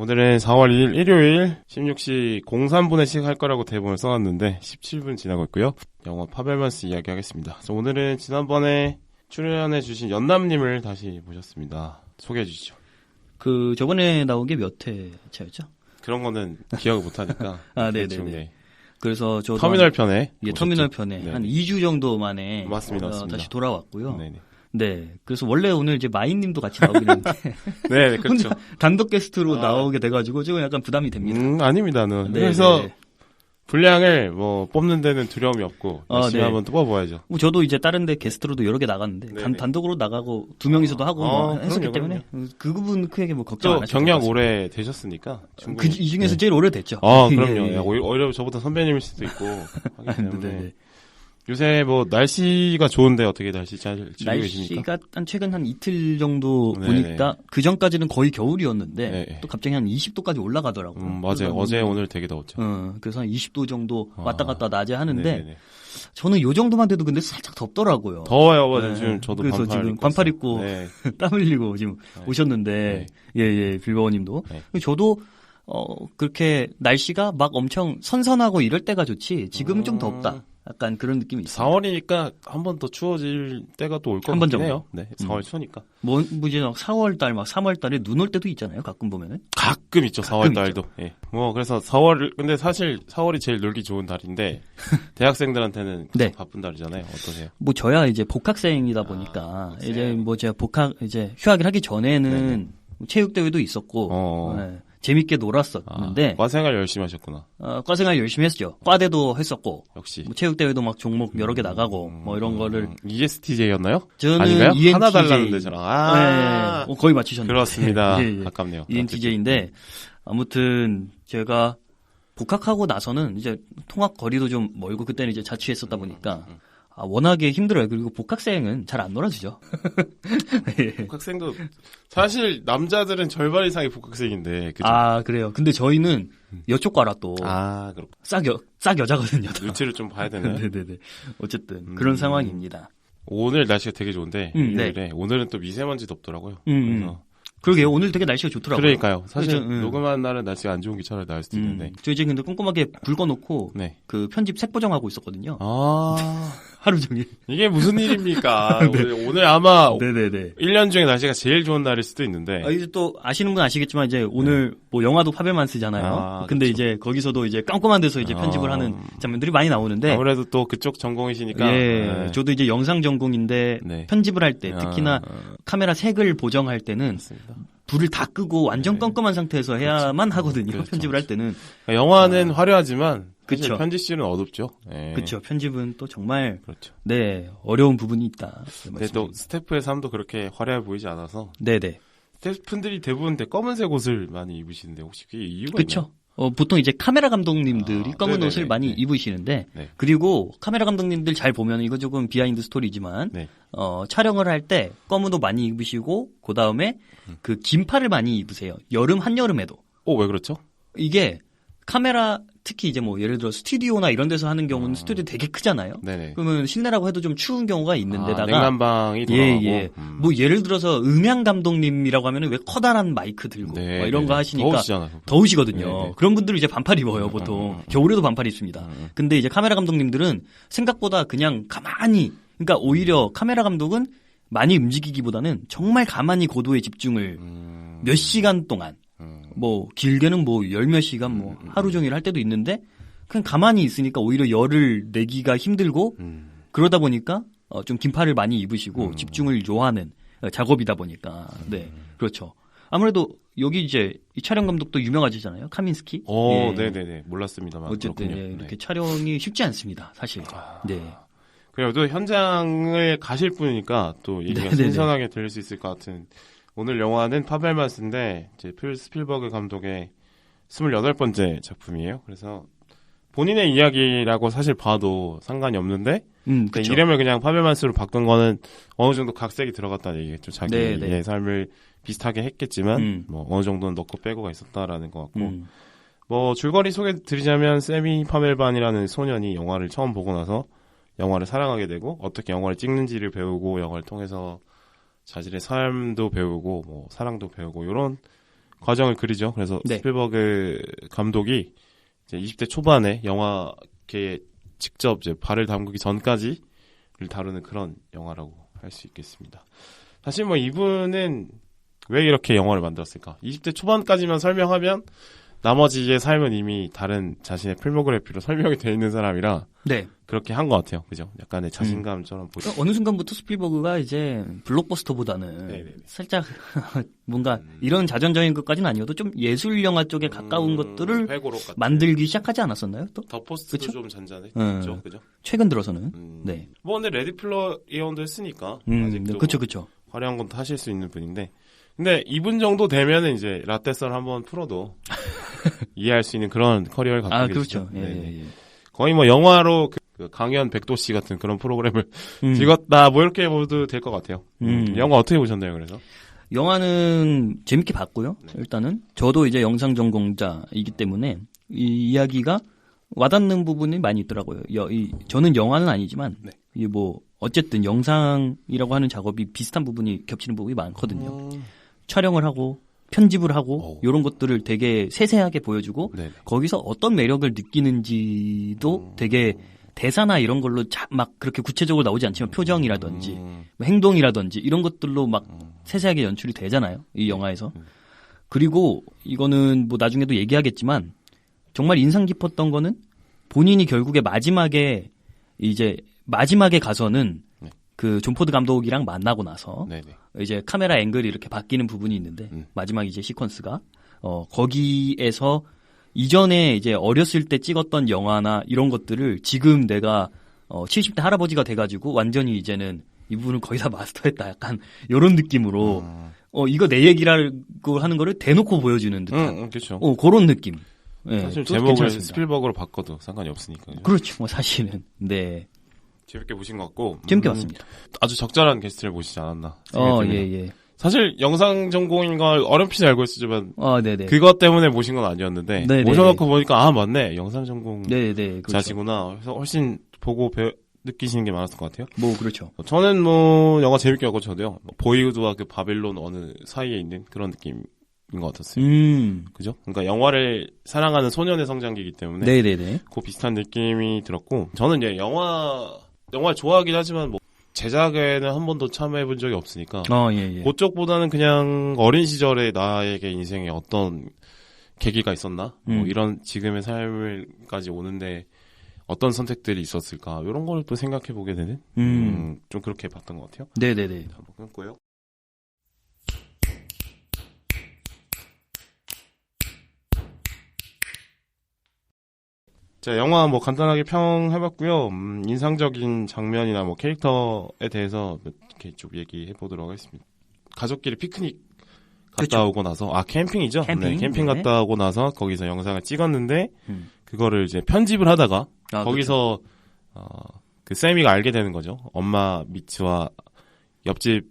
오늘은 4월 2일 일요일 16시 03분에 시작할 거라고 대본을 써놨는데 17분 지나고 있고요. 영화 파벨만스 이야기하겠습니다. 그래서 오늘은 지난번에 출연해주신 연남님을 다시 모셨습니다. 소개해 주시죠. 저번에 나온 게 몇 회차였죠? 그런 거는 기억을 못하니까. 아, 네네네. 네. 그래서 저도 터미널 편에. 예, 터미널 편에 네. 한 2주 정도 만에 맞습니다. 다시 돌아왔고요. 네네. 네. 그래서 원래 오늘 이제 마인님도 같이 나오긴 했는데. 네, 그렇죠. 단독 게스트로 나오게 돼가지고 지금 약간 부담이 됩니다. 아닙니다. 네, 그래서 분량을 뽑는 데는 두려움이 없고 열심히 한번 또 뽑아봐야죠. 저도 이제 다른 데 게스트로도 여러 개 나갔는데 단독으로 나가고 두 명이서도 하고 했었기 때문에 그 부분 크게 걱정 안 하셔도 경력 오래 되셨으니까 충분히. 이 중에서 제일 오래 됐죠. 그럼요. 예. 오히려 저보다 선배님일 수도 있고 하기 때문에. 요새 날씨가 좋은데 어떻게 날씨 잘 지내고 계십니까? 날씨가 최근 한 이틀 정도 보니까 그 전까지는 거의 겨울이었는데 네네. 또 갑자기 한 20도까지 올라가더라고요. 맞아요. 어제 오늘 되게 더웠죠. 그래서 한 20도 정도 왔다 갔다 낮에 하는데 네네네. 저는 요 정도만 돼도 근데 살짝 덥더라고요. 더워요. 맞아요. 지금 저도 그래서 지금 반팔 입고 땀 흘리고 지금 오셨는데 예, 빌바오님도 저도 그렇게 날씨가 막 엄청 선선하고 이럴 때가 좋지 지금은 좀 덥다. 약간 그런 느낌이 있어요. 4월이니까 한 번 더 추워질 때가 또 올 것 같긴 해요. 네, 4월 추우니까. 이제 4월달, 3월달에 눈 올 때도 있잖아요. 가끔 보면은. 가끔 있죠. 4월달도. 예. 그래서 4월, 근데 사실 4월이 제일 놀기 좋은 달인데, 대학생들한테는 바쁜 달이잖아요. 어떠세요? 저야 이제 복학생이다 보니까, 이제 제가 휴학을 하기 전에는 체육대회도 있었고, 재밌게 놀았었는데. 과생활 열심히 하셨구나. 과생활 열심히 했죠. 과대도 했었고. 역시. 체육대회도 막 종목 여러 개 나가고, 이런 거를. ESTJ였나요? 저는 아닌가요? ENTJ. 하나 달랐는데 저랑. 거의 맞추셨네요. 그렇습니다. 아깝네요. ENTJ인데, 아무튼 제가 복학하고 나서는 이제 통학 거리도 좀 멀고 그때는 이제 자취했었다 보니까 워낙에 힘들어요. 그리고 복학생은 잘 안 놀아주죠. 복학생도 사실 남자들은 절반 이상이 복학생인데. 그죠? 그래요. 근데 저희는 여쪽 과라 또 싹 여자거든요. 눈치를 좀 봐야 되는. 네네네. 어쨌든 그런 상황입니다. 오늘 날씨가 되게 좋은데 오늘은 또 미세먼지 덥더라고요. 그래서 그러게요. 오늘 되게 날씨가 좋더라고요. 그러니까요. 사실 녹음한 날은 날씨가 안 좋은 게 차라리 나을 수도 있는데. 저 이제 근데 꼼꼼하게 불 꺼놓고 그 편집 색보정하고 있었거든요. 하루 종일. 이게 무슨 일입니까? 오늘 아마 네네네. 1년 중에 날씨가 제일 좋은 날일 수도 있는데. 이제 또 아시는 분 아시겠지만 이제 오늘 영화도 파벨만스잖아요. 근데 그렇죠. 이제 거기서도 이제 깜깜한 데서 이제 편집을 하는 장면들이 많이 나오는데. 아무래도 또 그쪽 전공이시니까. 저도 이제 영상 전공인데 편집을 할 때 특히나 카메라 색을 보정할 때는 맞습니다. 불을 다 끄고 완전 껌껌한 상태에서 해야만 하거든요. 편집을 할 때는. 영화는 화려하지만 그쵸. 편집실은 어둡죠. 그렇죠. 편집은 또 정말 어려운 부분이 있다. 근데 또 스태프의 삶도 그렇게 화려해 보이지 않아서. 네네. 스태프분들이 대부분 검은색 옷을 많이 입으시는데 혹시 그게 이유가 있나요? 보통 이제 카메라 감독님들이 검은 옷을 많이 입으시는데 그리고 카메라 감독님들 잘 보면 이거 조금 비하인드 스토리지만 촬영을 할 때 검은 옷 많이 입으시고 그 다음에 그 긴팔을 많이 입으세요. 한여름에도. 왜 그렇죠? 이게 카메라 특히 이제 예를 들어 스튜디오나 이런 데서 하는 경우는 스튜디오 되게 크잖아요. 네네. 그러면 실내라고 해도 좀 추운 경우가 있는데다가 냉난방이 돌아가고 예를 들어서 음향 감독님이라고 하면은 왜 커다란 마이크 들고 이런 거 하시니까 더우시거든요. 네네. 그런 분들은 이제 반팔 입어요, 보통. 겨울에도 반팔 입습니다. 근데 이제 카메라 감독님들은 생각보다 그냥 가만히 그러니까 오히려 카메라 감독은 많이 움직이기보다는 정말 가만히 고도의 집중을 몇 시간 동안 길게는 열 몇 시간 하루 종일 할 때도 있는데 그냥 가만히 있으니까 오히려 열을 내기가 힘들고 그러다 보니까 좀 긴팔을 많이 입으시고 집중을 요하는 작업이다 보니까 그렇죠. 아무래도 여기 이제 이 촬영 감독도 유명하시잖아요. 카민스키. 네네네. 몰랐습니다만. 어쨌든 이렇게 촬영이 쉽지 않습니다. 사실. 그래도 현장을 가실 분이니까 또 얘기가 신선하게 들릴 수 있을 것 같은. 오늘 영화는 파벨만스인데 이제 필 스필버그 감독의 28번째 작품이에요. 그래서 본인의 이야기라고 사실 봐도 상관이 없는데 이름을 그냥 파벨만스로 바꾼 거는 어느 정도 각색이 들어갔다는 얘기겠죠. 자기의 삶을 비슷하게 했겠지만 어느 정도는 넣고 빼고가 있었다라는 것 같고 줄거리 소개 드리자면 세미 파멜반이라는 소년이 영화를 처음 보고 나서 영화를 사랑하게 되고 어떻게 영화를 찍는지를 배우고 영화를 통해서 자신의 삶도 배우고 사랑도 배우고 이런 과정을 그리죠. 그래서 네. 스필버그 감독이 이제 20대 초반에 영화계에 직접 이제 발을 담그기 전까지를 다루는 그런 영화라고 할 수 있겠습니다. 사실 뭐 이분은 왜 이렇게 영화를 만들었을까? 20대 초반까지만 설명하면 나머지의 삶은 이미 다른 자신의 필모그래피로 설명이 되어 있는 사람이라 네. 그렇게 한 것 같아요. 그죠? 약간의 자신감처럼 보이죠. 어느 순간부터 스필버그가 이제 블록버스터보다는 네네네. 살짝 뭔가 이런 자전적인 것까지는 아니어도 좀 예술 영화 쪽에 가까운 것들을 만들기 시작하지 않았었나요? 또? 더 포스트도 좀 잔잔했죠. 그죠? 최근 들어서는. 네. 뭐 근데 레디 플레이어 원도 했으니까 아직도 그쵸. 화려한 건 하실 수 있는 분인데 근데 이분 정도 되면은 이제 라떼썰 한번 풀어도 이해할 수 있는 그런 커리어를 갖고 계시죠. 그렇죠. 예. 거의 뭐 영화로 그 강연 백도 씨 같은 그런 프로그램을 찍었다 뭐 이렇게 보도 될 것 같아요. 영화 어떻게 보셨나요? 그래서 영화는 재밌게 봤고요. 네. 일단은 저도 이제 영상 전공자이기 때문에 이 이야기가 와닿는 부분이 많이 있더라고요. 저는 영화는 아니지만 네. 이 뭐 어쨌든 영상이라고 하는 작업이 비슷한 부분이 겹치는 부분이 많거든요. 촬영을 하고 편집을 하고 이런 것들을 되게 세세하게 보여주고 네네. 거기서 어떤 매력을 느끼는지도 되게 대사나 이런 걸로 막 그렇게 구체적으로 나오지 않지만 표정이라든지 행동이라든지 이런 것들로 막 세세하게 연출이 되잖아요. 이 영화에서. 그리고 이거는 뭐 나중에도 얘기하겠지만 정말 인상 깊었던 거는 본인이 결국에 마지막에 가서는 네. 그 존 포드 감독이랑 만나고 나서 네네. 이제 카메라 앵글이 이렇게 바뀌는 부분이 있는데 마지막 이제 시퀀스가 거기에서 이전에 이제 어렸을 때 찍었던 영화나 이런 것들을 지금 내가 70대 할아버지가 돼가지고 완전히 이제는 이 부분을 거의 다 마스터했다 약간 이런 느낌으로 이거 내 얘기라고 하는 거를 대놓고 보여주는 듯한 그렇죠. 그런 느낌. 네, 사실 제목을 괜찮습니다. 스필버그로 바꿔도 상관이 없으니까. 그렇죠. 뭐 사실은. 네. 재밌게 보신 것 같고. 재밌게 봤습니다. 아주 적절한 게스트를 모시지 않았나. 예. 사실 영상 전공인 걸 어렴풋이 알고 있었지만 네네. 그것 때문에 모신 건 아니었는데 네네. 모셔놓고 보니까 맞네. 영상 전공 네네. 그렇죠. 자시구나. 그래서 훨씬 보고 느끼시는 게 많았을 것 같아요. 뭐 그렇죠. 저는 뭐 영화 재밌게 봤고 저도요. 보이우드와 그 바벨론 어느 사이에 있는 그런 느낌인 것 같았어요. 그죠? 그러니까 영화를 사랑하는 소년의 성장기이기 때문에 네네네. 그 비슷한 느낌이 들었고 저는 이제 영화 좋아하긴 하지만 뭐 제작에는 한 번도 참여해본 적이 없으니까 예. 그쪽보다는 그냥 어린 시절에 나에게 인생에 어떤 계기가 있었나 뭐 이런 지금의 삶을까지 오는데 어떤 선택들이 있었을까 이런 걸 또 생각해보게 되는 좀 그렇게 봤던 것 같아요. 네네네. 한번 끊고요. 자, 영화 뭐 간단하게 평해봤고요. 인상적인 장면이나 뭐 캐릭터에 대해서 이렇게 쭉 얘기해보도록 하겠습니다. 가족끼리 피크닉 갔다 오고 나서 캠핑이죠? 캠핑? 네, 캠핑 갔다 오고 나서 거기서 영상을 찍었는데 그거를 이제 편집을 하다가 거기서 그 세미가 알게 되는 거죠. 엄마 미츠와 옆집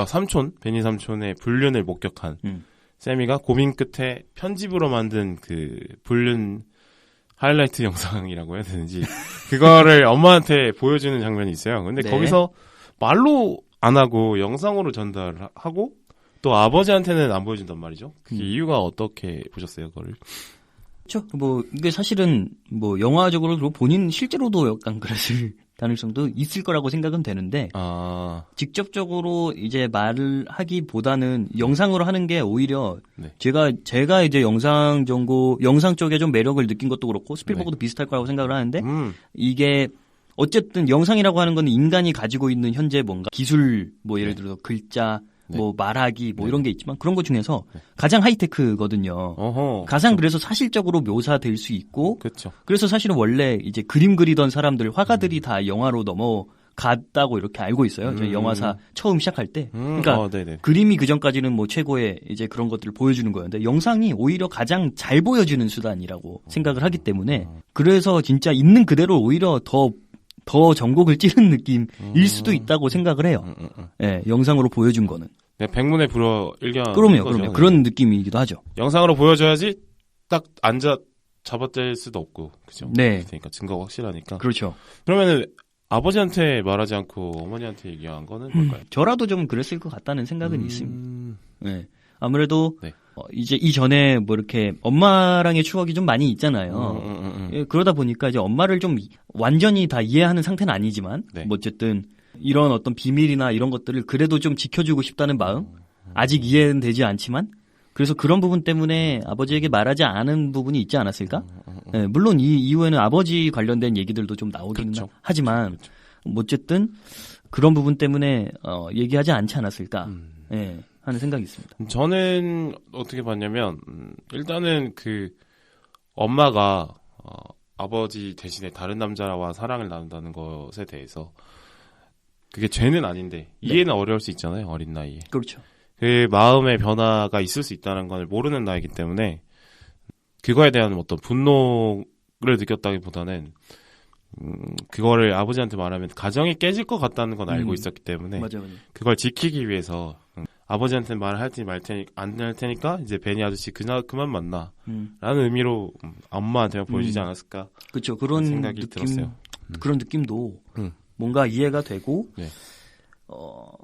삼촌 베니 삼촌의 불륜을 목격한 세미가 고민 끝에 편집으로 만든 그 불륜 하이라이트 영상이라고 해야 되는지 그거를 엄마한테 보여주는 장면이 있어요. 근데 네. 거기서 말로 안 하고 영상으로 전달하고 또 아버지한테는 안 보여준단 말이죠. 그게 이유가 어떻게 보셨어요, 그거를? 그렇죠. 뭐 이게 사실은 뭐 영화적으로 그리고 본인 실제로도 약간 그랬을 가능성도 있을 거라고 생각은 되는데 직접적으로 이제 말을 하기보다는 영상으로 하는 게 오히려 네. 제가 이제 영상 쪽에 좀 매력을 느낀 것도 그렇고 스필버그도 비슷할 거라고 생각을 하는데 이게 어쨌든 영상이라고 하는 건 인간이 가지고 있는 현재 뭔가 기술 뭐 예를 들어서 글자 뭐 말하기 뭐 이런 게 있지만 그런 것 중에서 가장 하이테크거든요. 가장 그래서 사실적으로 묘사될 수 있고 그쵸. 그래서 사실은 원래 이제 그림 그리던 사람들 화가들이 다 영화로 넘어갔다고 이렇게 알고 있어요. 저희 영화사 처음 시작할 때. 그러니까 그림이 그 전까지는 뭐 최고의 이제 그런 것들을 보여주는 거였는데 영상이 오히려 가장 잘 보여주는 수단이라고 생각을 하기 때문에 그래서 진짜 있는 그대로 오히려 더 전곡을 찌른 느낌일 수도 있다고 생각을 해요. 예, 영상으로 보여준 거는. 네, 백문에 불어 일견. 그럼요. 그런 느낌이기도 하죠. 영상으로 보여줘야지 딱 잡아뗄 수도 없고, 그죠? 네. 그러니까 증거가 확실하니까. 그렇죠. 그러면은 아버지한테 말하지 않고 어머니한테 얘기한 거는 뭘까요? 저라도 좀 그랬을 것 같다는 생각은 있습니다. 네. 아무래도 이제 이전에 뭐 이렇게 엄마랑의 추억이 좀 많이 있잖아요. 예, 그러다 보니까 이제 엄마를 좀 완전히 다 이해하는 상태는 아니지만 네. 뭐 어쨌든 이런 어떤 비밀이나 이런 것들을 그래도 좀 지켜주고 싶다는 마음 아직 이해는 되지 않지만 그래서 그런 부분 때문에 아버지에게 말하지 않은 부분이 있지 않았을까? 예, 물론 이 이후에는 아버지 관련된 얘기들도 좀 나오기는 그렇죠. 하지만 뭐 어쨌든 그런 부분 때문에 얘기하지 않지 않았을까? 예, 하는 생각이 있습니다. 저는 어떻게 봤냐면 일단은 그 엄마가 아버지 대신에 다른 남자와 사랑을 나눈다는 것에 대해서 그게 죄는 아닌데 이해는 어려울 수 있잖아요. 어린 나이에. 그렇죠. 그 마음의 변화가 있을 수 있다는 걸 모르는 나이기 때문에 그거에 대한 어떤 분노를 느꼈다기보다는 그거를 아버지한테 말하면 가정이 깨질 것 같다는 건 알고 있었기 때문에 맞아요. 그걸 지키기 위해서 아버지한테 말을 할지 안 할 테니까 이제 베니 아저씨 그만 만나 라는 의미로 엄마한테 보여주지 않았을까. 그렇죠. 그런 생각이 들었어요. 그런 느낌도 뭔가 이해가 되고 네.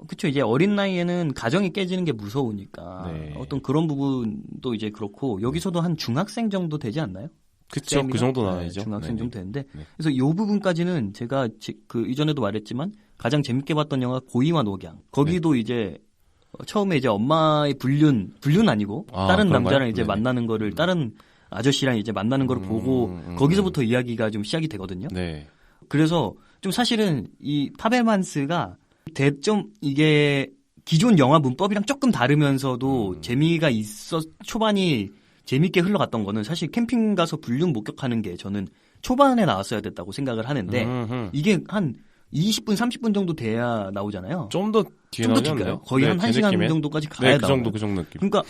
그렇죠. 이제 어린 나이에는 가정이 깨지는 게 무서우니까 네. 어떤 그런 부분도 이제 그렇고 여기서도 한 중학생 정도 되지 않나요? 그렇죠. 그 정도 나이죠. 네, 중학생 네네. 정도 되는데 네. 그래서 이 부분까지는 제가 그 이전에도 말했지만 가장 재밌게 봤던 영화 고이와 녹양 거기도 이제 처음에 이제 엄마의 불륜 아니고 다른 그런가요? 남자랑 이제 네네. 만나는 거를 다른 아저씨랑 이제 만나는 거를 보고 거기서부터 이야기가 좀 시작이 되거든요. 네. 그래서 좀 사실은 이 파벨만스가 좀 이게 기존 영화 문법이랑 조금 다르면서도 재미가 초반이 재밌게 흘러갔던 거는 사실 캠핑 가서 불륜 목격하는 게 저는 초반에 나왔어야 됐다고 생각을 하는데 이게 한 20분, 30분 정도 돼야 나오잖아요. 좀 더 뒤에 나오잖아요. 거의 한 1시간 정도까지 가야 나와요. 그 정도 느낌. 그러니까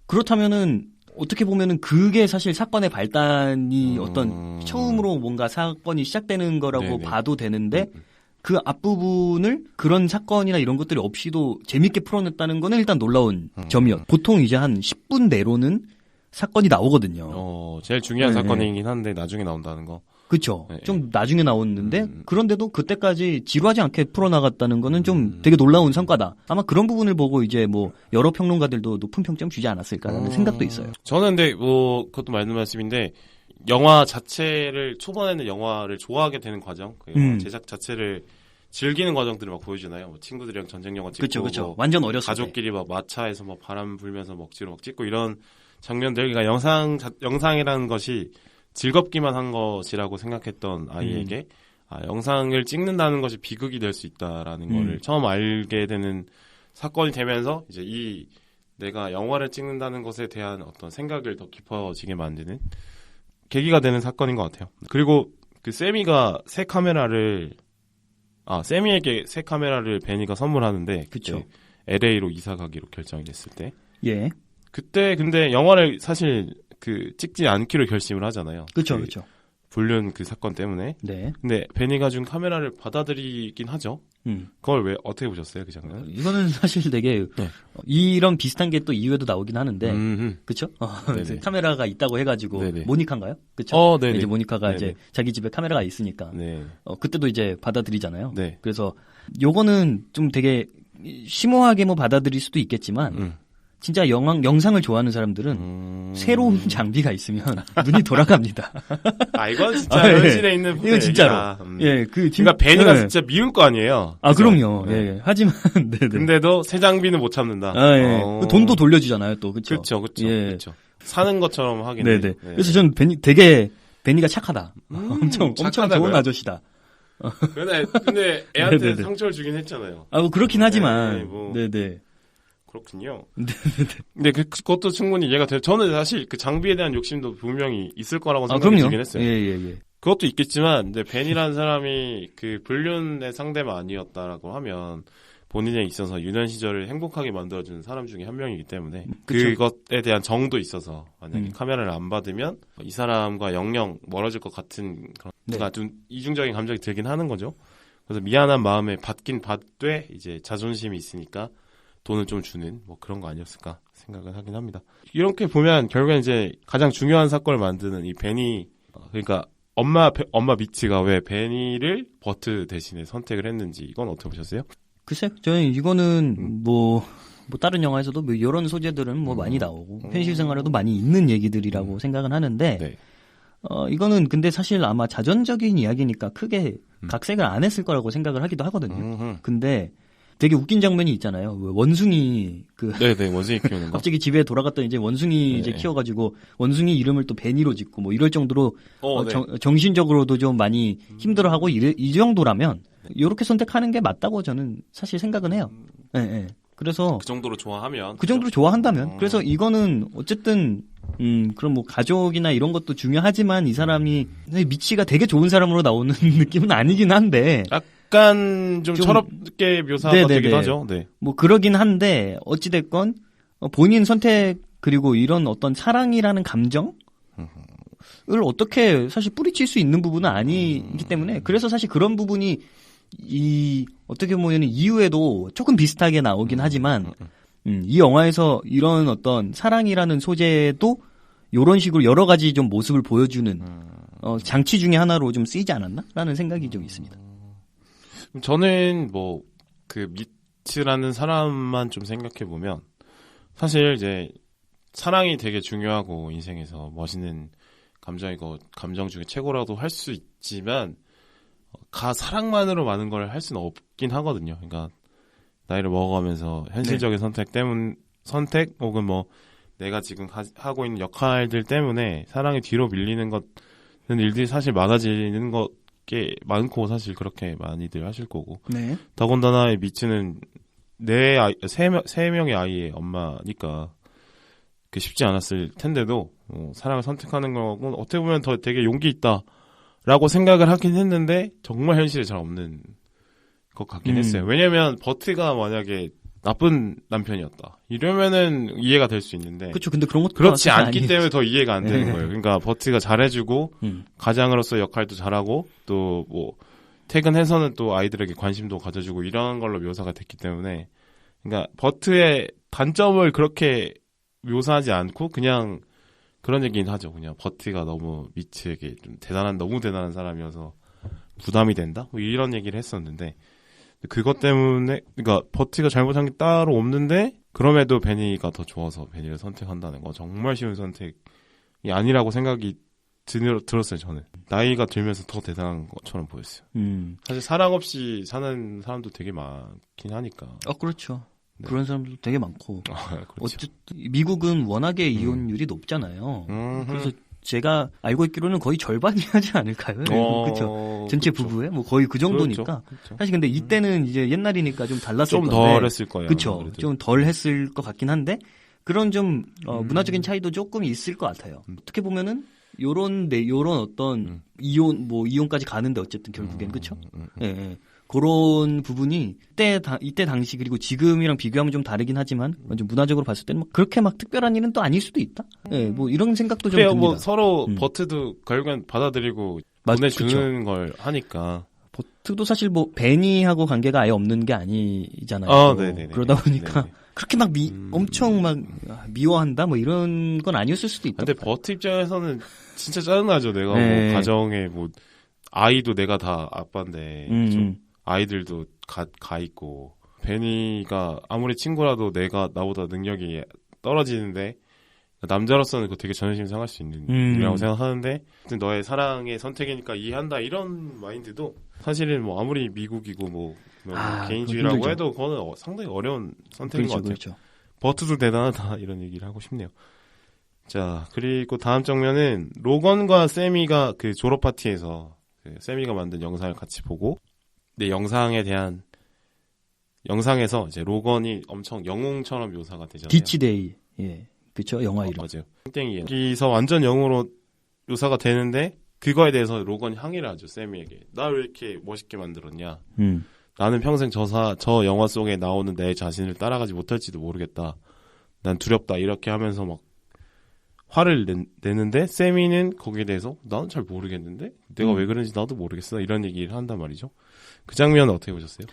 그렇다면은 어떻게 보면은 그게 사실 사건의 발단이 어떤 처음으로 뭔가 사건이 시작되는 거라고 네네. 봐도 되는데 그 앞부분을 그런 사건이나 이런 것들이 없이도 재밌게 풀어냈다는 거는 일단 놀라운 점이었. 보통 이제 한 10분 내로는 사건이 나오거든요. 제일 중요한 사건이긴 한데 나중에 나온다는 거. 그렇죠. 네. 좀 나중에 나왔는데 그런데도 그때까지 지루하지 않게 풀어나갔다는 거는 좀 되게 놀라운 성과다. 아마 그런 부분을 보고 이제 뭐 여러 평론가들도 높은 평점 주지 않았을까라는 생각도 있어요. 저는 근데 뭐 그것도 맞는 말씀인데 영화 자체를 초반에는 영화를 좋아하게 되는 과정, 그 영화 제작 자체를 즐기는 과정들을 막 보여주나요? 뭐 친구들이랑 전쟁 영화 찍고, 그렇죠. 뭐 완전 어렸을 가족끼리 막 마차에서 막 바람 불면서 먹지로 막 찍고 이런 장면들, 그러니까 영상이라는 것이 즐겁기만 한 것이라고 생각했던 아이에게 영상을 찍는다는 것이 비극이 될 수 있다라는 거를 처음 알게 되는 사건이 되면서 이제 내가 영화를 찍는다는 것에 대한 어떤 생각을 더 깊어지게 만드는 계기가 되는 사건인 것 같아요. 그리고 그 세미에게 새 카메라를 베니가 선물하는데 그쵸. LA로 이사 가기로 결정이 됐을 때 예. 그때 근데 영화를 사실 찍지 않기로 결심을 하잖아요. 그렇죠. 불륜 그 사건 때문에. 네. 근데 베니가 준 카메라를 받아들이긴 하죠. 그걸 왜 어떻게 보셨어요, 그 장면? 이거는 사실 되게 이런 비슷한 게 또 이후에도 나오긴 하는데, 그렇죠? 카메라가 있다고 해가지고 네네. 모니카인가요? 그렇죠? 네네. 이제 모니카가 네네. 이제 자기 집에 카메라가 있으니까, 네. 그때도 이제 받아들이잖아요. 네. 그래서 요거는 좀 되게 심오하게 뭐 받아들일 수도 있겠지만. 진짜 영상을 좋아하는 사람들은 새로운 장비가 있으면 눈이 돌아갑니다. 이건 진짜 현실에 있는 이건 진짜로. 예, 그러니까 베니가 진짜 미울 거 아니에요. 그죠? 그럼요. 예. 하지만 네네. 근데도 새 장비는 못 참는다. 예. 돈도 돌려주잖아요, 또. 그렇죠. 그렇죠. 예. 그렇죠. 사는 것처럼 하긴 네네. 네. 그래서 저는 되게 베니가 착하다. 엄청 좋은 아저씨다. 근데 애한테 상처를 주긴 했잖아요. 그렇긴 하지만. 네, 뭐. 네네. 그렇군요. 근데 그것도 충분히 이해가 돼요. 저는 사실 그 장비에 대한 욕심도 분명히 있을 거라고 생각이 들긴 했어요. 예. 그것도 있겠지만, 근데 벤이라는 사람이 그 불륜의 상대가 아니었다라고 하면 본인에 있어서 유년 시절을 행복하게 만들어주는 사람 중에 한 명이기 때문에 그것에 대한 정도 있어서 만약에 카메라를 안 받으면 이 사람과 영영 멀어질 것 같은 그런 뭔가 좀 이중적인 감정이 들긴 하는 거죠. 그래서 미안한 마음에 받긴 받되 이제 자존심이 있으니까 돈을 좀 주는 뭐 그런 거 아니었을까 생각을 하긴 합니다. 이렇게 보면 결국엔 이제 가장 중요한 사건을 만드는 이 베니, 그러니까 엄마 미츠가 왜 베니를 버트 대신에 선택을 했는지 이건 어떻게 보셨어요? 글쎄, 저는 이거는 뭐 뭐 다른 영화에서도 뭐 이런 소재들은 뭐 많이 나오고 현실 생활에도 많이 있는 얘기들이라고 생각은 하는데 네. 이거는 근데 사실 아마 자전적인 이야기니까 크게 각색을 안 했을 거라고 생각을 하기도 하거든요. 근데 되게 웃긴 장면이 있잖아요. 원숭이 네네, 원숭이 키우는 거. 갑자기 집에 돌아갔더니 이제 원숭이 네. 이제 키워가지고 원숭이 이름을 또 베니로 짓고 뭐 이럴 정도로 네. 정신적으로도 좀 많이 힘들어하고 이 정도라면 이렇게 선택하는 게 맞다고 저는 사실 생각은 해요. 네, 네. 그래서 그 정도로 좋아하면 그 정도로 좋아한다면 그래서 이거는 어쨌든 그럼 뭐 가족이나 이런 것도 중요하지만 이 사람이 미치가 되게 좋은 사람으로 나오는 느낌은 아니긴 한데 약간 좀 철없게 묘사가 네네네. 되기도 하죠. 네. 뭐 그러긴 한데 어찌됐건 본인 선택 그리고 이런 어떤 사랑이라는 감정을 어떻게 사실 뿌리칠 수 있는 부분은 아니기 때문에 그래서 사실 그런 부분이 어떻게 보면 이후에도 조금 비슷하게 나오긴 하지만 이 영화에서 이런 어떤 사랑이라는 소재도 이런 식으로 여러 가지 좀 모습을 보여주는 장치 중에 하나로 좀 쓰이지 않았나라는 생각이 좀 있습니다. 저는 뭐 그 미츠라는 사람만 좀 생각해 보면 사실 이제 사랑이 되게 중요하고 인생에서 멋있는 감정 중에 최고라도 할 수 있지만 사랑만으로 많은 걸 할 수는 없긴 하거든요. 그러니까 나이를 먹어가면서 현실적인 선택 혹은 뭐 내가 지금 하고 있는 역할들 때문에 사랑이 뒤로 밀리는 일들이 사실 많아지는 게 많고 사실 그렇게 많이들 하실 거고. 네. 더군다나 미츠는 내 세 명의 아이의 엄마니까 그 쉽지 않았을 텐데도 사랑을 선택하는 건 어떻게 보면 더 되게 용기 있다라고 생각을 하긴 했는데 정말 현실에 잘 없는 것 같긴 했어요. 왜냐면 버트가 만약에 나쁜 남편이었다 이러면은 이해가 될 수 있는데 그렇죠. 근데 그런 것도 그렇지 않기 때문에 더 이해가 안 되는 거예요. 그러니까 버트가 잘해주고 가장으로서 역할도 잘하고 또 뭐 퇴근해서는 또 아이들에게 관심도 가져주고 이런 걸로 묘사가 됐기 때문에 그러니까 버트의 단점을 그렇게 묘사하지 않고 그냥 그런 얘기는 하죠. 그냥 버트가 너무 미츠에게 좀 너무 대단한 사람이어서 부담이 된다? 뭐 이런 얘기를 했었는데 그것 때문에 그러니까 버트가 잘못한 게 따로 없는데 그럼에도 베니가 더 좋아서 베니를 선택한다는 건 정말 쉬운 선택이 아니라고 생각이 들었어요. 저는 나이가 들면서 더 대단한 것처럼 보였어요. 사실 사랑 없이 사는 사람도 되게 많긴 하니까. 그렇죠. 네. 그런 사람들도 되게 많고. 그렇죠. 어쨌든 미국은 워낙에 이혼율이 높잖아요. 그래서 제가 알고 있기로는 거의 절반이 하지 않을까요? 그렇죠. 전체 그렇죠. 부부에 뭐 거의 그 정도니까. 그렇죠. 사실 근데 이때는 이제 옛날이니까 좀 달랐을 좀 건데. 덜 했을 거예요. 그렇죠. 좀 덜 했을 것 같긴 한데 그런 좀 문화적인 차이도 조금 있을 것 같아요. 어떻게 보면은 요런 어떤 이혼까지 가는데 어쨌든 결국엔 그렇죠. 예. 그런 부분이 이때 당시 그리고 지금이랑 비교하면 좀 다르긴 하지만 좀 문화적으로 봤을 때는 그렇게 막 특별한 일은 또 아닐 수도 있다. 예, 뭐 이런 생각도 좀 듭니다. 뭐 서로 버트도 결국엔 받아들이고 보내주는 그쵸. 걸 하니까. 버트도 사실 뭐 베니하고 관계가 아예 없는 게 아니잖아요. 네네네. 그러다 보니까 네네. 그렇게 막 엄청 막 미워한다 뭐 이런 건 아니었을 수도 있다. 근데 버트 입장에서는 진짜 짜증나죠. 내가 뭐 가정에 뭐 아이도 내가 다 아빠인데 좀 아이들도 가 있고 베니가 아무리 친구라도 나보다 능력이 떨어지는데 남자로서는 그거 되게 자존심 상할 수 있는 일이라고 생각하는데 너의 사랑의 선택이니까 이해한다 이런 마인드도 사실은 뭐 아무리 미국이고 뭐 개인주의라고 해도 그거는 상당히 어려운 선택인 것 같아요. 그렇죠. 버트도 대단하다 이런 얘기를 하고 싶네요. 자 그리고 다음 장면은 로건과 세미가 그 졸업 파티에서 세미가 만든 영상을 같이 보고 근데 영상에서 이제 로건이 엄청 영웅처럼 묘사가 되잖아요. 디치데이. 예. 그쵸, 영화 이름. 맞아요. 땡땡이에요. 여기서 완전 영웅으로 묘사가 되는데 그거에 대해서 로건이 항의를 하죠. 세미에게. 나 왜 이렇게 멋있게 만들었냐. 나는 평생 저 영화 속에 나오는 내 자신을 따라가지 못할지도 모르겠다. 난 두렵다. 이렇게 하면서 막 화를 내는데 세미는 거기에 대해서 나는 잘 모르겠는데 내가 왜 그런지 나도 모르겠어. 이런 얘기를 한단 말이죠. 그 장면은 어떻게 보셨어요?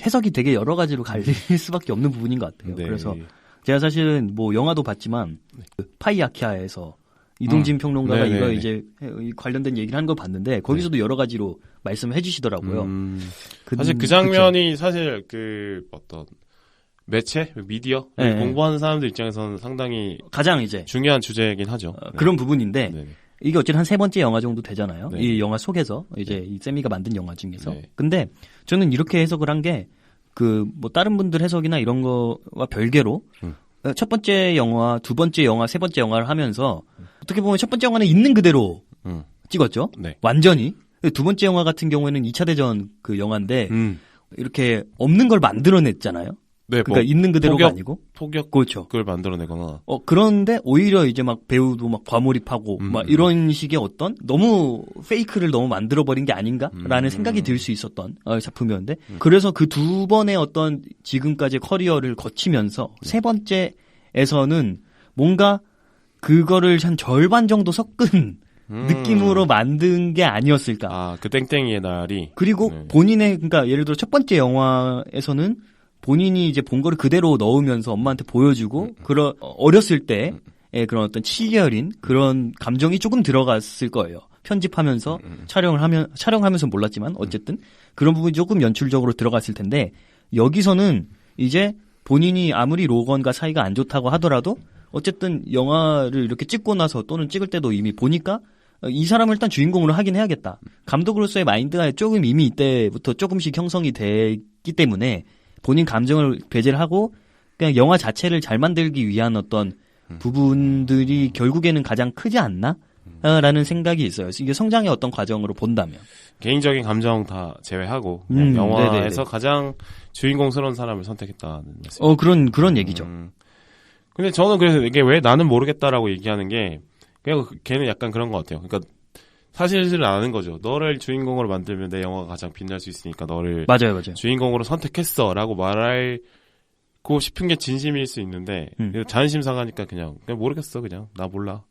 해석이 되게 여러 가지로 갈릴 수밖에 없는 부분인 것 같아요. 네. 그래서 제가 사실은 뭐 영화도 봤지만 파이아키아에서 이동진 평론가가 이거 이제 관련된 얘기를 한 걸 봤는데 거기서도 여러 가지로 말씀을 해주시더라고요. 사실 그 장면이 사실 그 어떤 매체, 미디어 공부하는 사람들 입장에서는 상당히 가장 이제 중요한 주제이긴 하죠. 그런 부분인데 이게 어쨌든 한 3번째 영화 정도 되잖아요. 네. 이 영화 속에서 이제 이 세미가 만든 영화 중에서. 근데 저는 이렇게 해석을 한 게 그 뭐 다른 분들 해석이나 이런 거와 별개로 첫 번째 영화, 두 번째 영화, 세 번째 영화를 하면서 어떻게 보면 첫 번째 영화는 있는 그대로 찍었죠. 네. 완전히. 두 번째 영화 같은 경우에는 2차 대전 그 영화인데 이렇게 없는 걸 만들어냈잖아요. 네, 그러니까 뭐 있는 그대로가 아니고 폭격을 그렇죠. 만들어내거나. 그런데 오히려 이제 막 배우도 막 과몰입하고 막 이런 식의 어떤 너무 페이크를 너무 만들어버린 게 아닌가라는 생각이 들 수 있었던 작품이었는데 그래서 그 두 번의 어떤 지금까지의 커리어를 거치면서 세 번째에서는 뭔가 그거를 한 절반 정도 섞은 느낌으로 만든 게 아니었을까. 아, 그 땡땡이의 날이. 그리고 본인의, 그러니까 예를 들어 첫 번째 영화에서는 본인이 이제 본 거를 그대로 넣으면서 엄마한테 보여주고, 그런, 어렸을 때의 그런 어떤 치열인 그런 감정이 조금 들어갔을 거예요. 편집하면서 촬영하면서 몰랐지만, 어쨌든 그런 부분이 조금 연출적으로 들어갔을 텐데, 여기서는 이제 본인이 아무리 로건과 사이가 안 좋다고 하더라도, 어쨌든 영화를 이렇게 찍고 나서 또는 찍을 때도 이미 보니까 이 사람을 일단 주인공으로 하긴 해야겠다. 감독으로서의 마인드가 조금 이미 이때부터 조금씩 형성이 됐기 때문에 본인 감정을 배제를 하고 그냥 영화 자체를 잘 만들기 위한 어떤 부분들이 결국에는 가장 크지 않나? 라는 생각이 있어요. 이게 성장의 어떤 과정으로 본다면. 개인적인 감정 다 제외하고 영화에서 가장 주인공스러운 사람을 선택했다는 말씀. 그런 얘기죠. 근데 저는 그래서 이게 왜 나는 모르겠다라고 얘기하는 게 그냥 걔는 약간 그런 것 같아요. 그러니까 사실을 아는 거죠. 너를 주인공으로 만들면 내 영화가 가장 빛날 수 있으니까 너를 맞아요. 주인공으로 선택했어라고 말하고 싶은 게 진심일 수 있는데 자존심 상하니까 그냥 모르겠어. 그냥 나 몰라.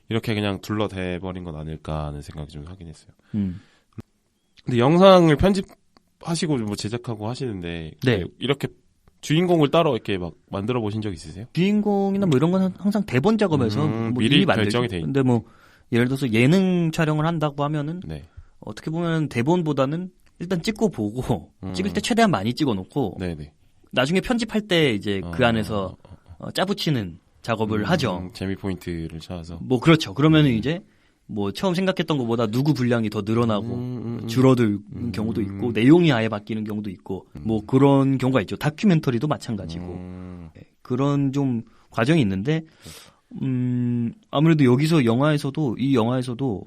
이렇게 그냥 둘러대 버린 건 아닐까 하는 생각이 좀 하긴 했어요. 근데 영상을 편집하시고 뭐 제작하고 하시는데 이렇게 주인공을 따로 이렇게 막 만들어 보신 적 있으세요? 주인공이나 뭐 이런 건 항상 대본 작업에서 뭐 미리 결정이 돼 있는. 근데 뭐 예를 들어서 예능 촬영을 한다고 하면은 어떻게 보면 대본보다는 일단 찍고 보고 찍을 때 최대한 많이 찍어놓고 나중에 편집할 때 이제 그 안에서 짜붙이는 작업을 하죠. 재미 포인트를 찾아서. 뭐 그렇죠. 그러면은 이제 뭐 처음 생각했던 것보다 누구 분량이 더 늘어나고 줄어드는 경우도 있고 내용이 아예 바뀌는 경우도 있고 뭐 그런 경우가 있죠. 다큐멘터리도 마찬가지고 그런 좀 과정이 있는데 아무래도 이 영화에서도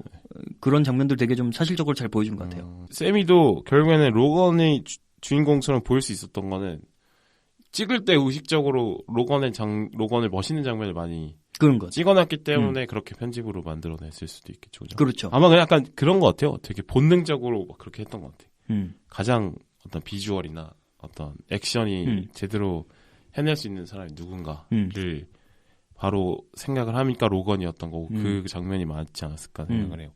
그런 장면들 되게 좀 사실적으로 잘 보여준 것 같아요. 세미도 결국에는 로건이 주인공처럼 보일 수 있었던 거는 찍을 때 의식적으로 로건을 멋있는 장면을 많이 그런 거 찍어놨기 때문에 그렇게 편집으로 만들어냈을 수도 있겠죠. 그렇죠. 아마 그냥 약간 그런 것 같아요. 되게 본능적으로 막 그렇게 했던 것 같아요. 가장 어떤 비주얼이나 어떤 액션이 제대로 해낼 수 있는 사람이 누군가를 바로 생각을 하니까 로건이었던 거고 그 장면이 많지 않았을까 생각을 해요.